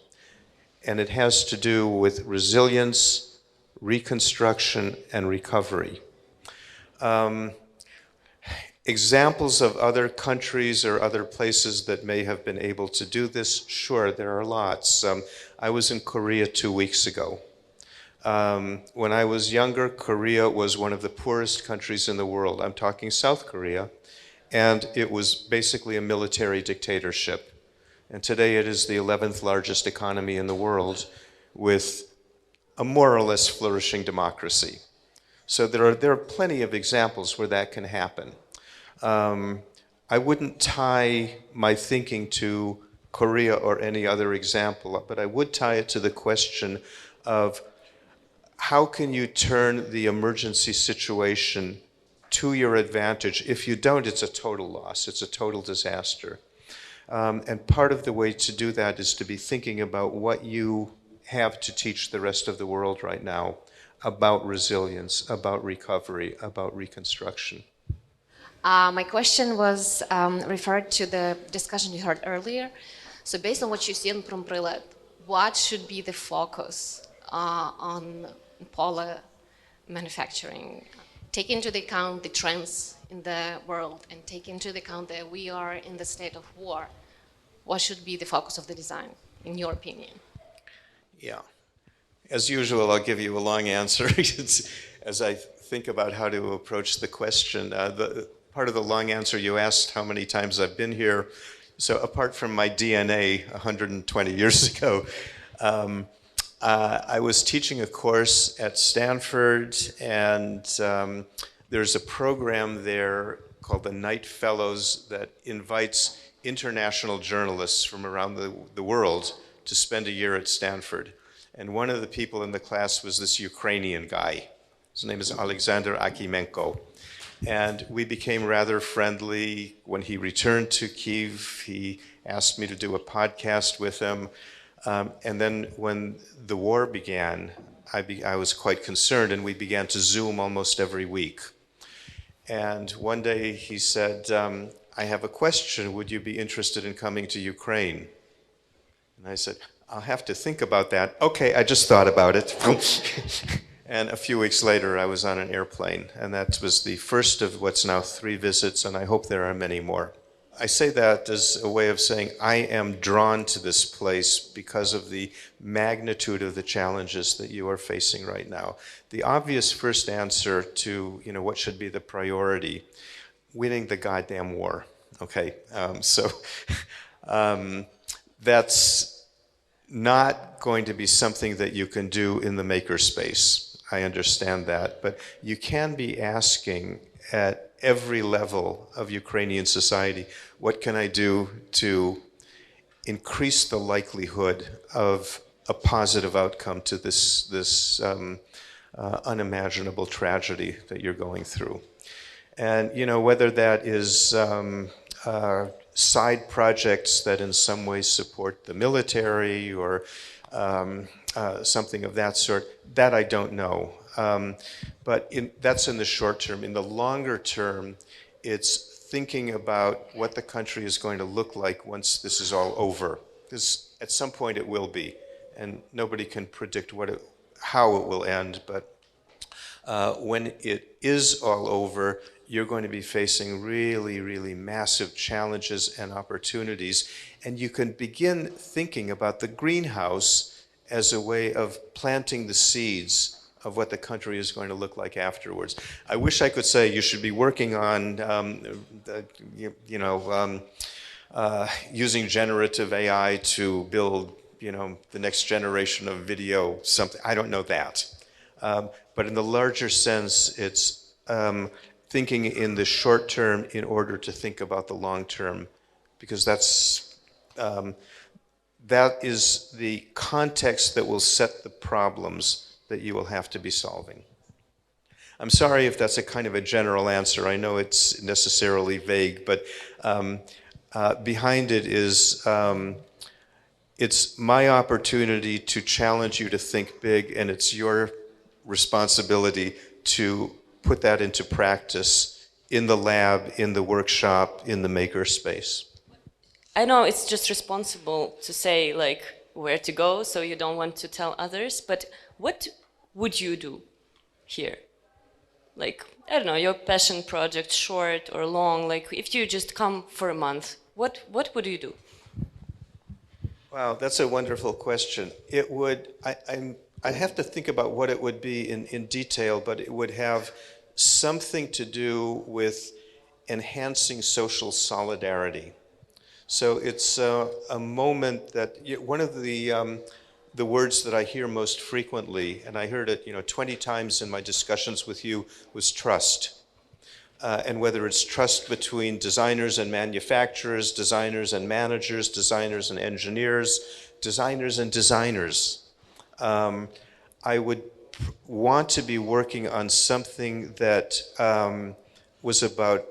And it has to do with resilience, reconstruction, and recovery. Examples of other countries or other places that may have been able to do this, sure, there are lots. I was in Korea 2 weeks ago. When I was younger, Korea was one of the poorest countries in the world. I'm talking South Korea. And it was basically a military dictatorship. And today it is the 11th largest economy in the world with a more or less flourishing democracy. So there are plenty of examples where that can happen. I wouldn't tie my thinking to Korea or any other example, but I would tie it to the question of how can you turn the emergency situation to your advantage. If you don't, it's a total loss. It's a total disaster. And part of the way to do that is to be thinking about what you have to teach the rest of the world right now about resilience, about recovery, about reconstruction. My question was referred to the discussion you heard earlier. So based on what you've seen from PRILED, what should be the focus on ПОЛЕ manufacturing? Take into account the trends in the world and take into account that we are in the state of war. What should be the focus of the design, in your opinion? Yeah. As usual, I'll give you a long answer as I think about how to approach the question. Part of the long answer, you asked how many times I've been here. So apart from my DNA 120 years ago, I was teaching a course at Stanford, and there's a program there called the Knight Fellows that invites international journalists from around the world to spend a year at Stanford. And one of the people in the class was this Ukrainian guy. His name is Alexander Akimenko. And we became rather friendly. When he returned to Kyiv, he asked me to do a podcast with him. And then when the war began, I was quite concerned, and we began to Zoom almost every week. And one day he said, I have a question. Would you be interested in coming to Ukraine? And I said, I'll have to think about that. Okay, I just thought about it. And a few weeks later, I was on an airplane. And that was the first of what's now 3 visits, and I hope there are many more. I say that as a way of saying I am drawn to this place because of the magnitude of the challenges that you are facing right now. The obvious first answer to, what should be the priority, winning the goddamn war. Okay, that's not going to be something that you can do in the makerspace. I understand that, but you can be asking at every level of Ukrainian society, what can I do to increase the likelihood of a positive outcome to this unimaginable tragedy that you're going through? And, whether that is side projects that in some way support the military or something of that sort, that I don't know. But that's in the short term. In the longer term, it's thinking about what the country is going to look like once this is all over. Because at some point it will be, and nobody can predict how it will end. But when it is all over, you're going to be facing really, really massive challenges and opportunities. And you can begin thinking about the greenhouse as a way of planting the seeds of what the country is going to look like afterwards. I wish I could say you should be working on, using generative AI to build, the next generation of video, something. I don't know that. But in the larger sense, it's thinking in the short term in order to think about the long term, because that is the context that will set the problems that you will have to be solving. I'm sorry if that's a kind of a general answer. I know it's necessarily vague, but behind it is it's my opportunity to challenge you to think big, and it's your responsibility to put that into practice in the lab, in the workshop, in the makerspace. I know it's just responsible to say where to go, so you don't want to tell others, but what would you do here? I don't know, your passion project, short or long, if you just come for a month, what would you do? Wow, that's a wonderful question. It would, I have to think about what it would be in detail, but it would have something to do with enhancing social solidarity. So it's a moment that, one of the words that I hear most frequently, and I heard it 20 times in my discussions with you, was trust. And whether it's trust between designers and manufacturers, designers and managers, designers and engineers, designers and designers. I would want to be working on something that was about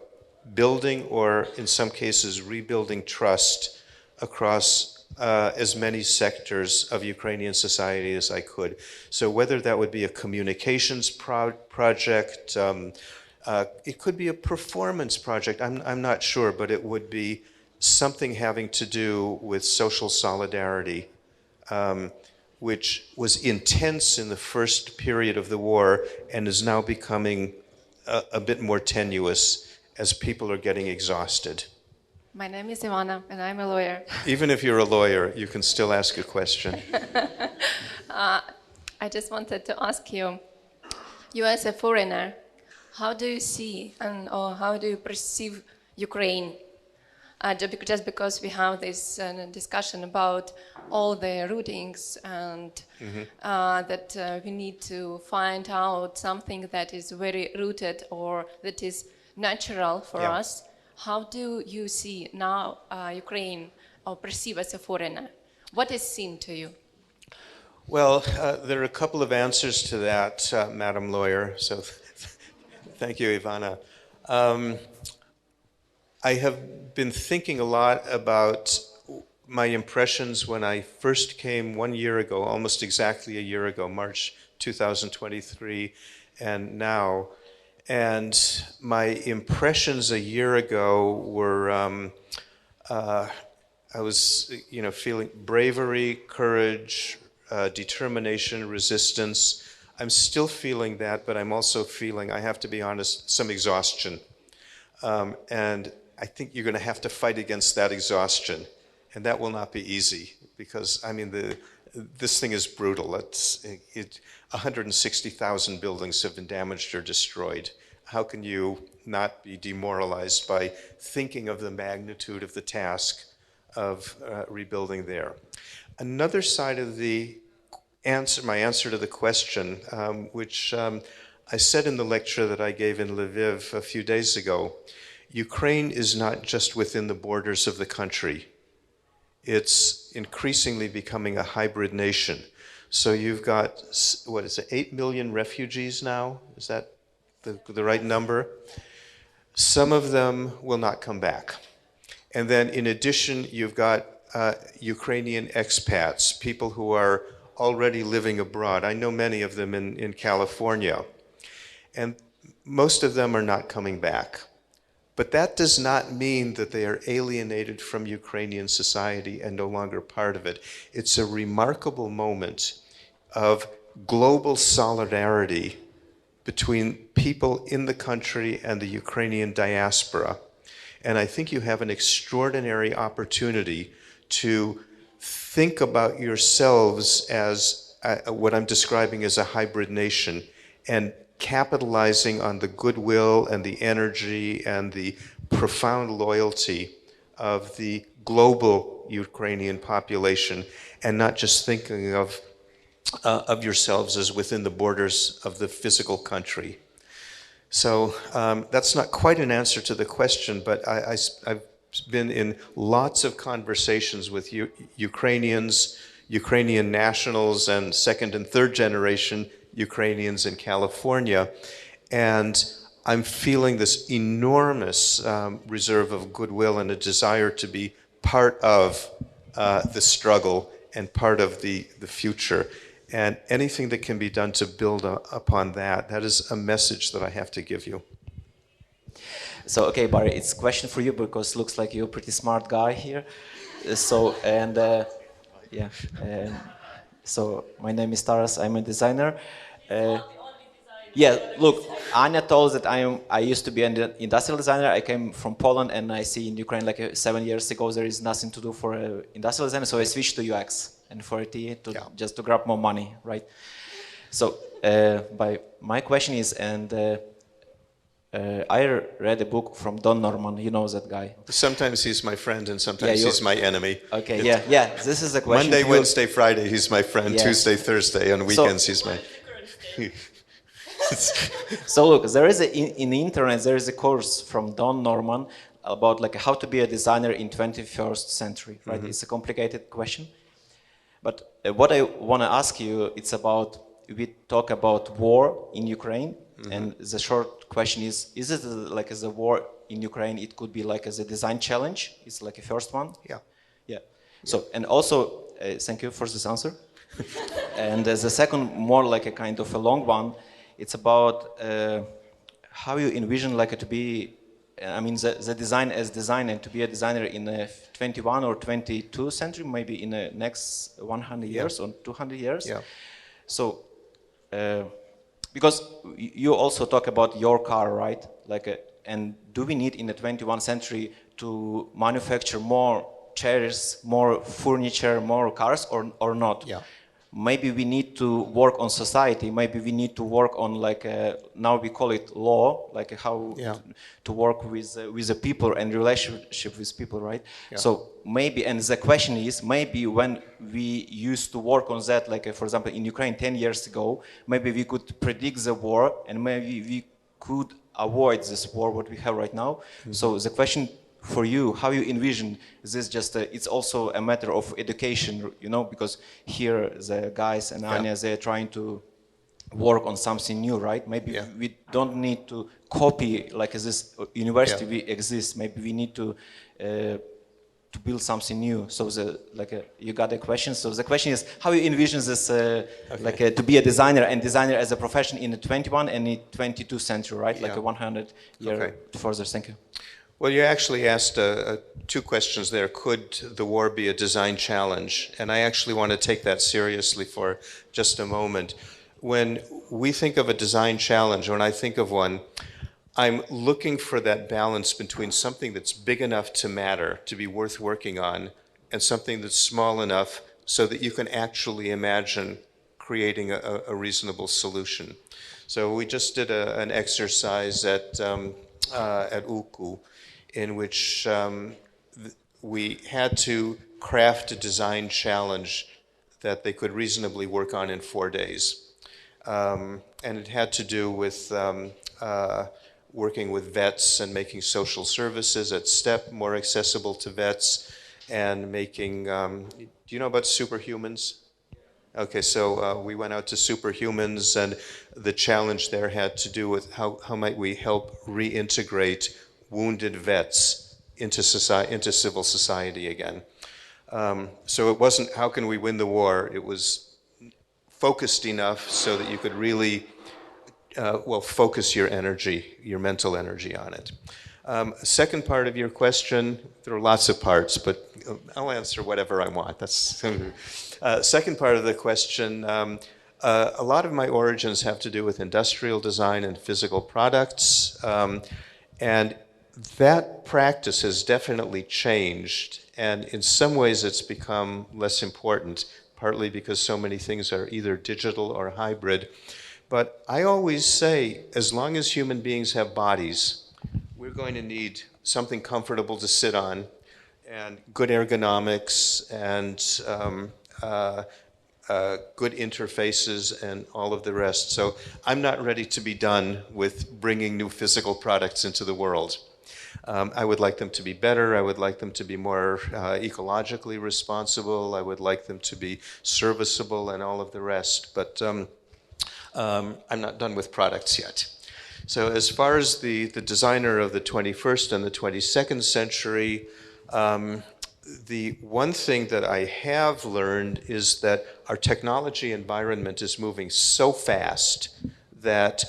building, or in some cases rebuilding, trust across as many sectors of Ukrainian society as I could. So whether that would be a communications project, it could be a performance project, I'm not sure, but it would be something having to do with social solidarity, which was intense in the first period of the war and is now becoming a bit more tenuous as people are getting exhausted. My name is Ivana, and I'm a lawyer. Even if you're a lawyer, you can still ask a question. I just wanted to ask you, you as a foreigner, how do you see or how do you perceive Ukraine? Just because we have this discussion about all the rootings and that we need to find out something that is very rooted or that is natural for us. How do you see now Ukraine or perceive as a foreigner? What is seen to you? Well, there are a couple of answers to that, Madam Lawyer, so thank you, Ivana. I have been thinking a lot about my impressions when I first came 1 year ago, almost exactly a year ago, March 2023, and now. And my impressions a year ago were, I was, feeling bravery, courage, determination, resistance. I'm still feeling that, but I'm also feeling, I have to be honest, some exhaustion. And I think you're going to have to fight against that exhaustion. And that will not be easy because, I mean, this thing is brutal. 160,000 buildings have been damaged or destroyed. How can you not be demoralized by thinking of the magnitude of the task of rebuilding there? Another side of the answer, my answer to the question, which I said in the lecture that I gave in Lviv a few days ago, Ukraine is not just within the borders of the country. It's increasingly becoming a hybrid nation. So you've got, what is it, 8 million refugees now? Is that the right number? Some of them will not come back. And then in addition, you've got Ukrainian expats, people who are already living abroad. I know many of them in California. And most of them are not coming back. But that does not mean that they are alienated from Ukrainian society and no longer part of it. It's a remarkable moment of global solidarity between people in the country and the Ukrainian diaspora. And I think you have an extraordinary opportunity to think about yourselves as what I'm describing as a hybrid nation, and capitalizing on the goodwill and the energy and the profound loyalty of the global Ukrainian population, and not just thinking of yourselves as within the borders of the physical country. So that's not quite an answer to the question, but I've been in lots of conversations with Ukrainians, Ukrainian nationals, and second and third generation Ukrainians in California, and I'm feeling this enormous reserve of goodwill and a desire to be part of the struggle and part of the future. And anything that can be done to build upon that, that is a message that I have to give you. So, okay, Barry, it's a question for you because it looks like you're a pretty smart guy here. So my name is Taras, I'm a designer. Yeah, look, Anya told that I used to be an industrial designer. I came from Poland, and I see in Ukraine like 7 years ago there is nothing to do for industrial design, so I switched to UX and for IT just to grab more money, right? So, my question is, I read a book from Don Norman. You know that guy. Sometimes he's my friend, and sometimes he's my enemy. Okay, this is a question. Monday, Wednesday, Friday, he's my friend. Tuesday, Thursday, on weekends, he's my. So look, there is in the internet there is a course from Don Norman about like how to be a designer in 21st century. Right? Mm-hmm. It's a complicated question, but what I want to ask you, it's about, we talk about war in Ukraine. Mm-hmm. And the short question is it like as a war in Ukraine, it could be like as a design challenge? It's like a first one? Yeah. So, and also, thank you for this answer. And as a second, more like a kind of a long one, it's about how you envision like to be, I mean, the design as design, and to be a designer in the 21 or 22 century, maybe in the next 100 years or 200 years. Yeah. So, because you also talk about your car, right? And do we need in the 21st century to manufacture more chairs, more furniture, more cars, or not? Yeah. Maybe we need to work on society. Maybe we need to work on now we call it law, like how to work with the people and relationship with people, right? Yeah. So maybe, and the question is, maybe when we used to work on that, for example, in Ukraine 10 years ago, maybe we could predict the war, and maybe we could avoid this war what we have right now. Mm-hmm. So the question for you, how you envision this? It's also a matter of education, because here the guys and Anya, they're trying to work on something new, right? Maybe we don't need to copy this university we exist. Maybe we need to build something new. So you got a question. So the question is, how you envision this, to be a designer and designer as a profession in the 21 and the 22nd century, right? Like a 100 year further. Thank you. Well, you actually asked two questions there. Could the war be a design challenge? And I actually want to take that seriously for just a moment. When we think of a design challenge, when I think of one, I'm looking for that balance between something that's big enough to matter, to be worth working on, and something that's small enough so that you can actually imagine creating a reasonable solution. So we just did an exercise at UKU in which we had to craft a design challenge that they could reasonably work on in 4 days. And it had to do with working with vets and making social services at STEP more accessible to vets, and making, do you know about superhumans? Okay, so we went out to superhumans, and the challenge there had to do with how might we help reintegrate wounded vets into civil society again. So it wasn't how can we win the war, it was focused enough so that you could really focus your energy, your mental energy on it. Second part of your question, there are lots of parts, but I'll answer whatever I want. That's second part of the question. A lot of my origins have to do with industrial design and physical products, and that practice has definitely changed, and in some ways it's become less important, partly because so many things are either digital or hybrid. But I always say, as long as human beings have bodies, we're going to need something comfortable to sit on, and good ergonomics, and good interfaces, and all of the rest. So I'm not ready to be done with bringing new physical products into the world. I would like them to be better. I would like them to be more ecologically responsible. I would like them to be serviceable and all of the rest. But I'm not done with products yet. So as far as the designer of the 21st and the 22nd century, the one thing that I have learned is that our technology environment is moving so fast that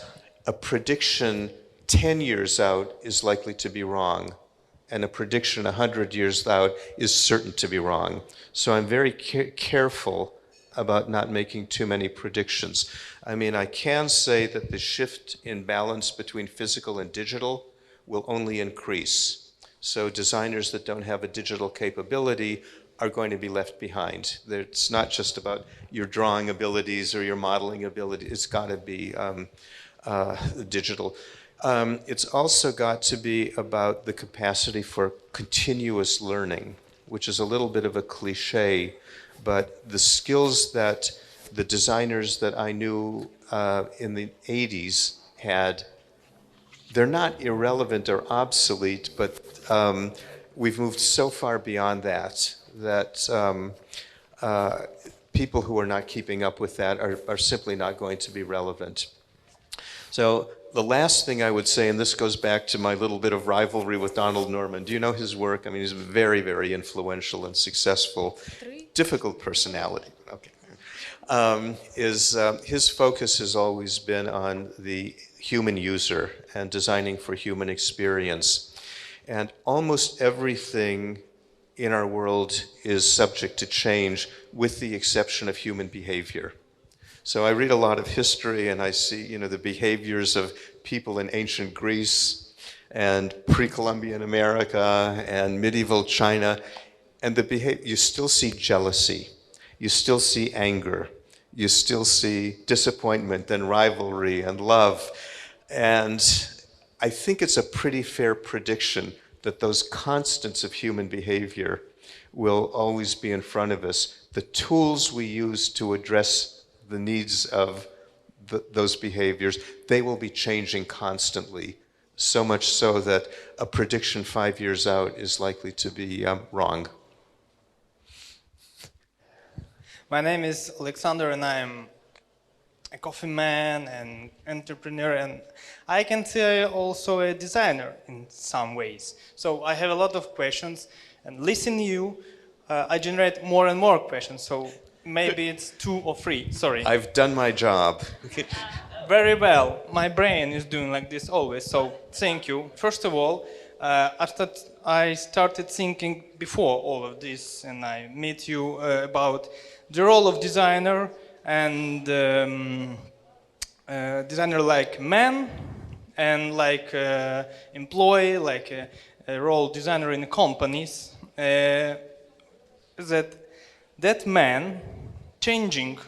a prediction 10 years out is likely to be wrong, and a prediction 100 years out is certain to be wrong. So I'm very careful about not making too many predictions. I mean, I can say that the shift in balance between physical and digital will only increase. So designers that don't have a digital capability are going to be left behind. It's not just about your drawing abilities or your modeling ability. It's got to be digital. It's also got to be about the capacity for continuous learning, which is a little bit of a cliche, but the skills that the designers that I knew in the 80s had, they're not irrelevant or obsolete, but we've moved so far beyond that people who are not keeping up with that are simply not going to be relevant. So the last thing I would say, and this goes back to my little bit of rivalry with Donald Norman. Do you know his work? I mean, he's very, very influential and successful. Difficult personality. Okay. His focus has always been on the human user and designing for human experience. And almost everything in our world is subject to change, with the exception of human behavior. So I read a lot of history, and I see, the behaviors of people in ancient Greece and pre-Columbian America and medieval China, and you still see jealousy, you still see anger, you still see disappointment and rivalry and love. And I think it's a pretty fair prediction that those constants of human behavior will always be in front of us. The tools we use to address the needs of those behaviors, they will be changing constantly, so much so that a prediction 5 years out is likely to be wrong. My name is Alexander, and I'm a coffee man and entrepreneur, and I can say also a designer in some ways. So I have a lot of questions, and listening to you, I generate more and more questions. So maybe it's 2 or 3. Sorry. I've done my job. Very well. My brain is doing like this always. So thank you. First of all, I started thinking before all of this, and I met you about the role of designer and designer like man and like employ like a role designer in companies, that man changing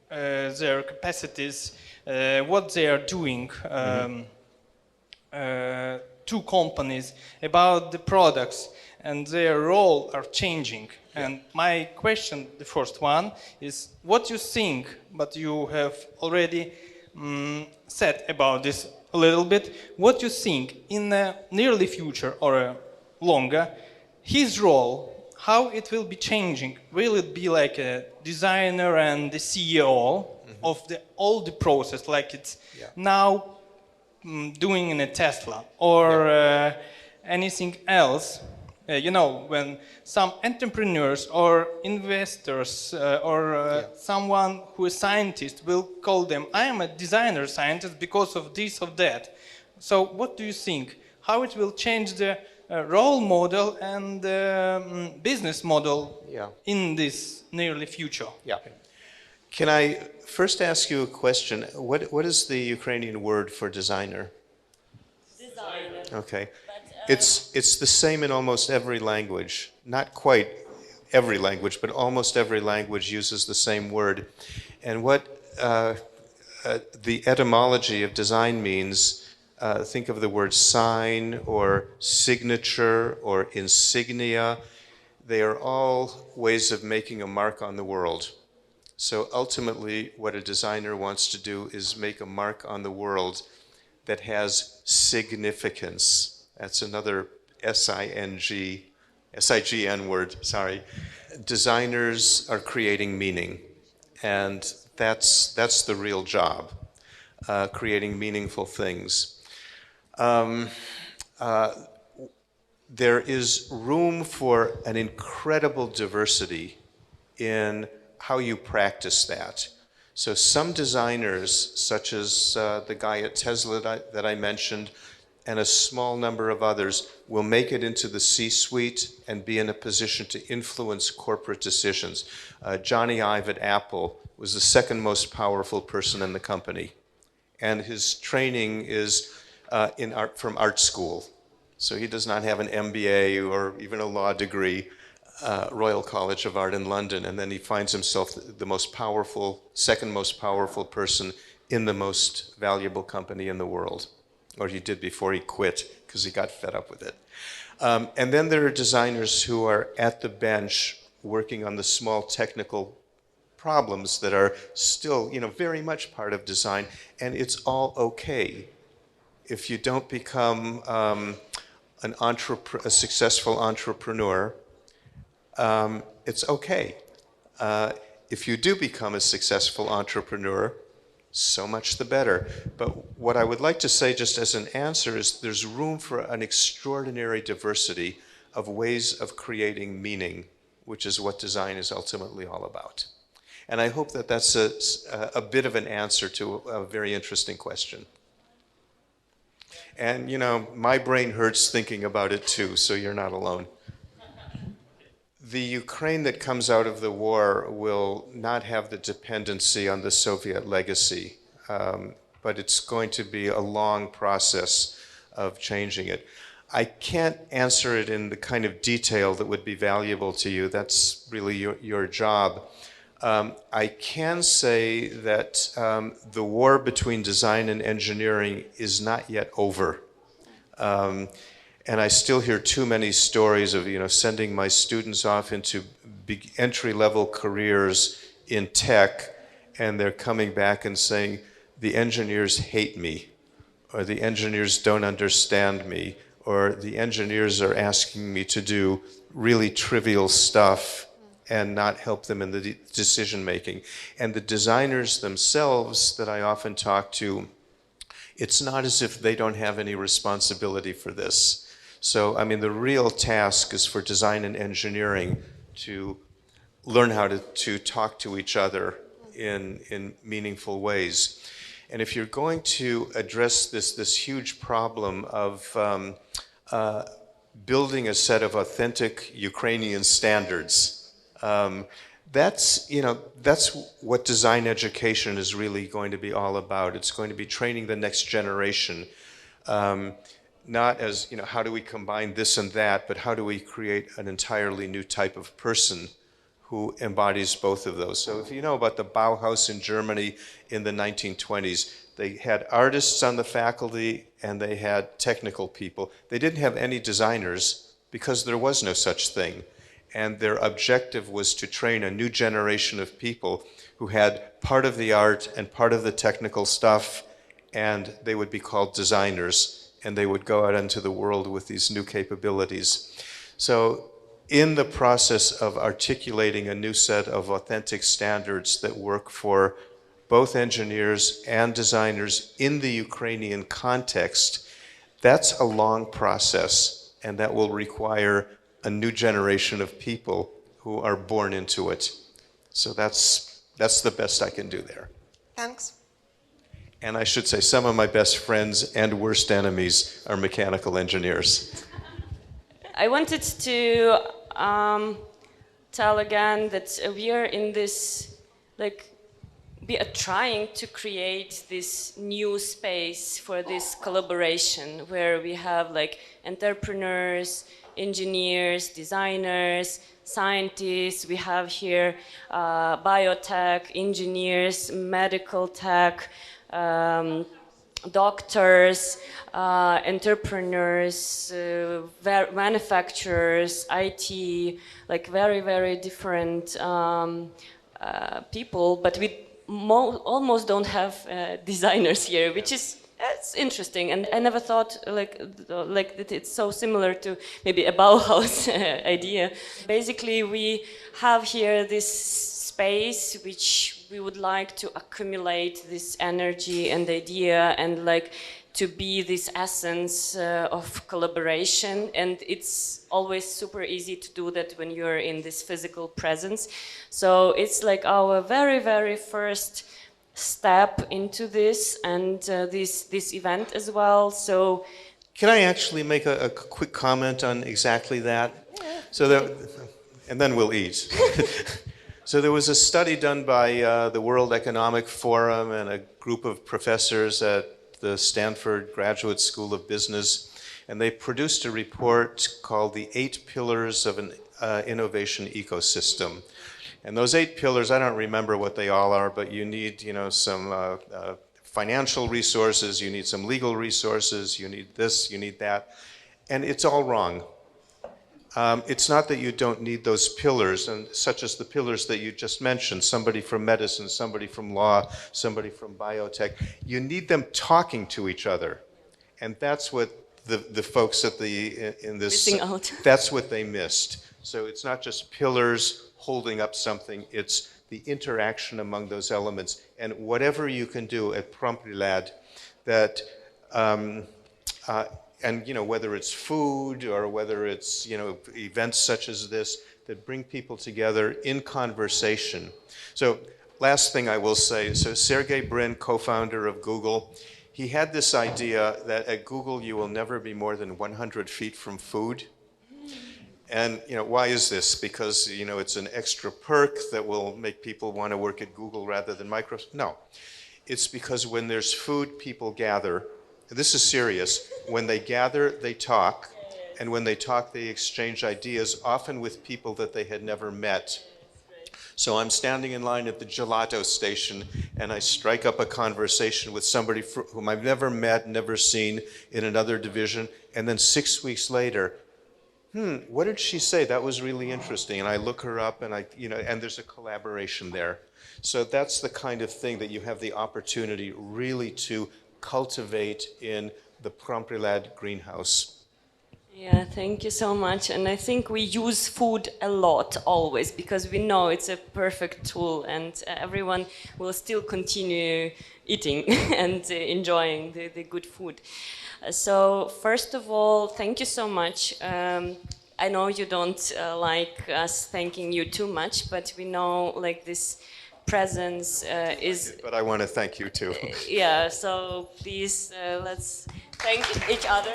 their capacities, what they are doing to companies about the products, and their role are changing. And my question, the first one, is what you think, but you have already said about this a little bit, what you think in the nearly future or longer, his role, how it will be changing? Will it be like a designer and the CEO of all the process, like it's now doing in a Tesla, or anything else? You know, when some entrepreneurs or investors or someone who is a scientist will call them, I am a designer scientist because of this or that. So what do you think? How it will change the role model and business model in this nearly future? Yeah. Can I first ask you a question? What is the Ukrainian word for designer? Designer. Okay. It's the same in almost every language. Not quite every language, but almost every language uses the same word. And what the etymology of design means, think of the word sign or signature or insignia. They are all ways of making a mark on the world. So ultimately, what a designer wants to do is make a mark on the world that has significance. That's another S-I-G-N word, sorry. Designers are creating meaning, and that's the real job, creating meaningful things. There is room for an incredible diversity in how you practice that. So some designers, such as the guy at Tesla that I mentioned, and a small number of others, will make it into the C-suite and be in a position to influence corporate decisions. Johnny Ive at Apple was the second most powerful person in the company, and his training is from art school. So he does not have an MBA or even a law degree, Royal College of Art in London, and then he finds himself the most powerful, second most powerful person in the most valuable company in the world. Or he did before he quit, because he got fed up with it. And then there are designers who are at the bench working on the small technical problems that are still, very much part of design, and it's all okay. If you don't become a successful entrepreneur, it's okay. If you do become a successful entrepreneur, so much the better. But what I would like to say just as an answer is there's room for an extraordinary diversity of ways of creating meaning, which is what design is ultimately all about. And I hope that that's a bit of an answer to a very interesting question. And, my brain hurts thinking about it too, so you're not alone. The Ukraine that comes out of the war will not have the dependency on the Soviet legacy, but it's going to be a long process of changing it. I can't answer it in the kind of detail that would be valuable to you. That's really your job. I can say that the war between design and engineering is not yet over. And I still hear too many stories of, sending my students off into big entry-level careers in tech, and they're coming back and saying, the engineers hate me, or the engineers don't understand me, or the engineers are asking me to do really trivial stuff and not help them in the decision-making. And the designers themselves that I often talk to, it's not as if they don't have any responsibility for this. So, the real task is for design and engineering to learn how to talk to each other in meaningful ways. And if you're going to address this huge problem of building a set of authentic Ukrainian standards, that's what design education is really going to be all about. It's going to be training the next generation Not as, how do we combine this and that, but how do we create an entirely new type of person who embodies both of those. So if you know about the Bauhaus in Germany in the 1920s, they had artists on the faculty and they had technical people. They didn't have any designers because there was no such thing. And their objective was to train a new generation of people who had part of the art and part of the technical stuff, and they would be called designers, and they would go out into the world with these new capabilities. So in the process of articulating a new set of authentic standards that work for both engineers and designers in the Ukrainian context, that's a long process, and that will require a new generation of people who are born into it. So that's the best I can do there. Thanks. And I should say some of my best friends and worst enemies are mechanical engineers. I wanted to tell again that we are in this, we are trying to create this new space for this collaboration where we have entrepreneurs, engineers, designers, scientists. We have here biotech, engineers, medical tech, doctors, entrepreneurs, manufacturers, IT, very, very different people, but we almost don't have designers here, which is it's interesting. And I never thought that it's so similar to maybe a Bauhaus idea. Basically, we have here this space which we would like to accumulate this energy and idea and to be this essence of collaboration, and it's always super easy to do that when you're in this physical presence. So it's our very, very first step into this and this event as well. So can I actually make a quick comment on exactly that? Yeah. So and then we'll eat. So there was a study done by the World Economic Forum and a group of professors at the Stanford Graduate School of Business, and they produced a report called The 8 Pillars of an Innovation Ecosystem. And those 8 pillars, I don't remember what they all are, but you need, some financial resources, you need some legal resources, you need this, you need that, and it's all wrong. It's not that you don't need those pillars, and such as the pillars that you just mentioned, somebody from medicine, somebody from law, somebody from biotech. You need them talking to each other. And that's what the folks at in this, missing out. That's what they missed. So it's not just pillars holding up something, it's the interaction among those elements. And whatever you can do at Promptilad that, and whether it's food or whether it's events such as this that bring people together in conversation. So last thing I will say, so Sergey Brin, co-founder of Google, he had this idea that at Google you will never be more than 100 feet from food. And why is this? Because it's an extra perk that will make people want to work at Google rather than Microsoft? No, it's because when there's food, people gather. This is serious. When they gather, they talk, and when they talk, they exchange ideas, often with people that they had never met. So I'm standing in line at the gelato station, and I strike up a conversation with somebody whom I've never met, never seen in another division, and then 6 weeks later, what did she say? That was really interesting. And I look her up, and and there's a collaboration there. So that's the kind of thing that you have the opportunity really to cultivate in the Promptilad greenhouse. Yeah, thank you so much. And I think we use food a lot always because we know it's a perfect tool, and everyone will still continue eating and enjoying the good food. So first of all, thank you so much. I know you don't like us thanking you too much, but we know this presence is... But I want to thank you too. Yeah, so please let's thank each other.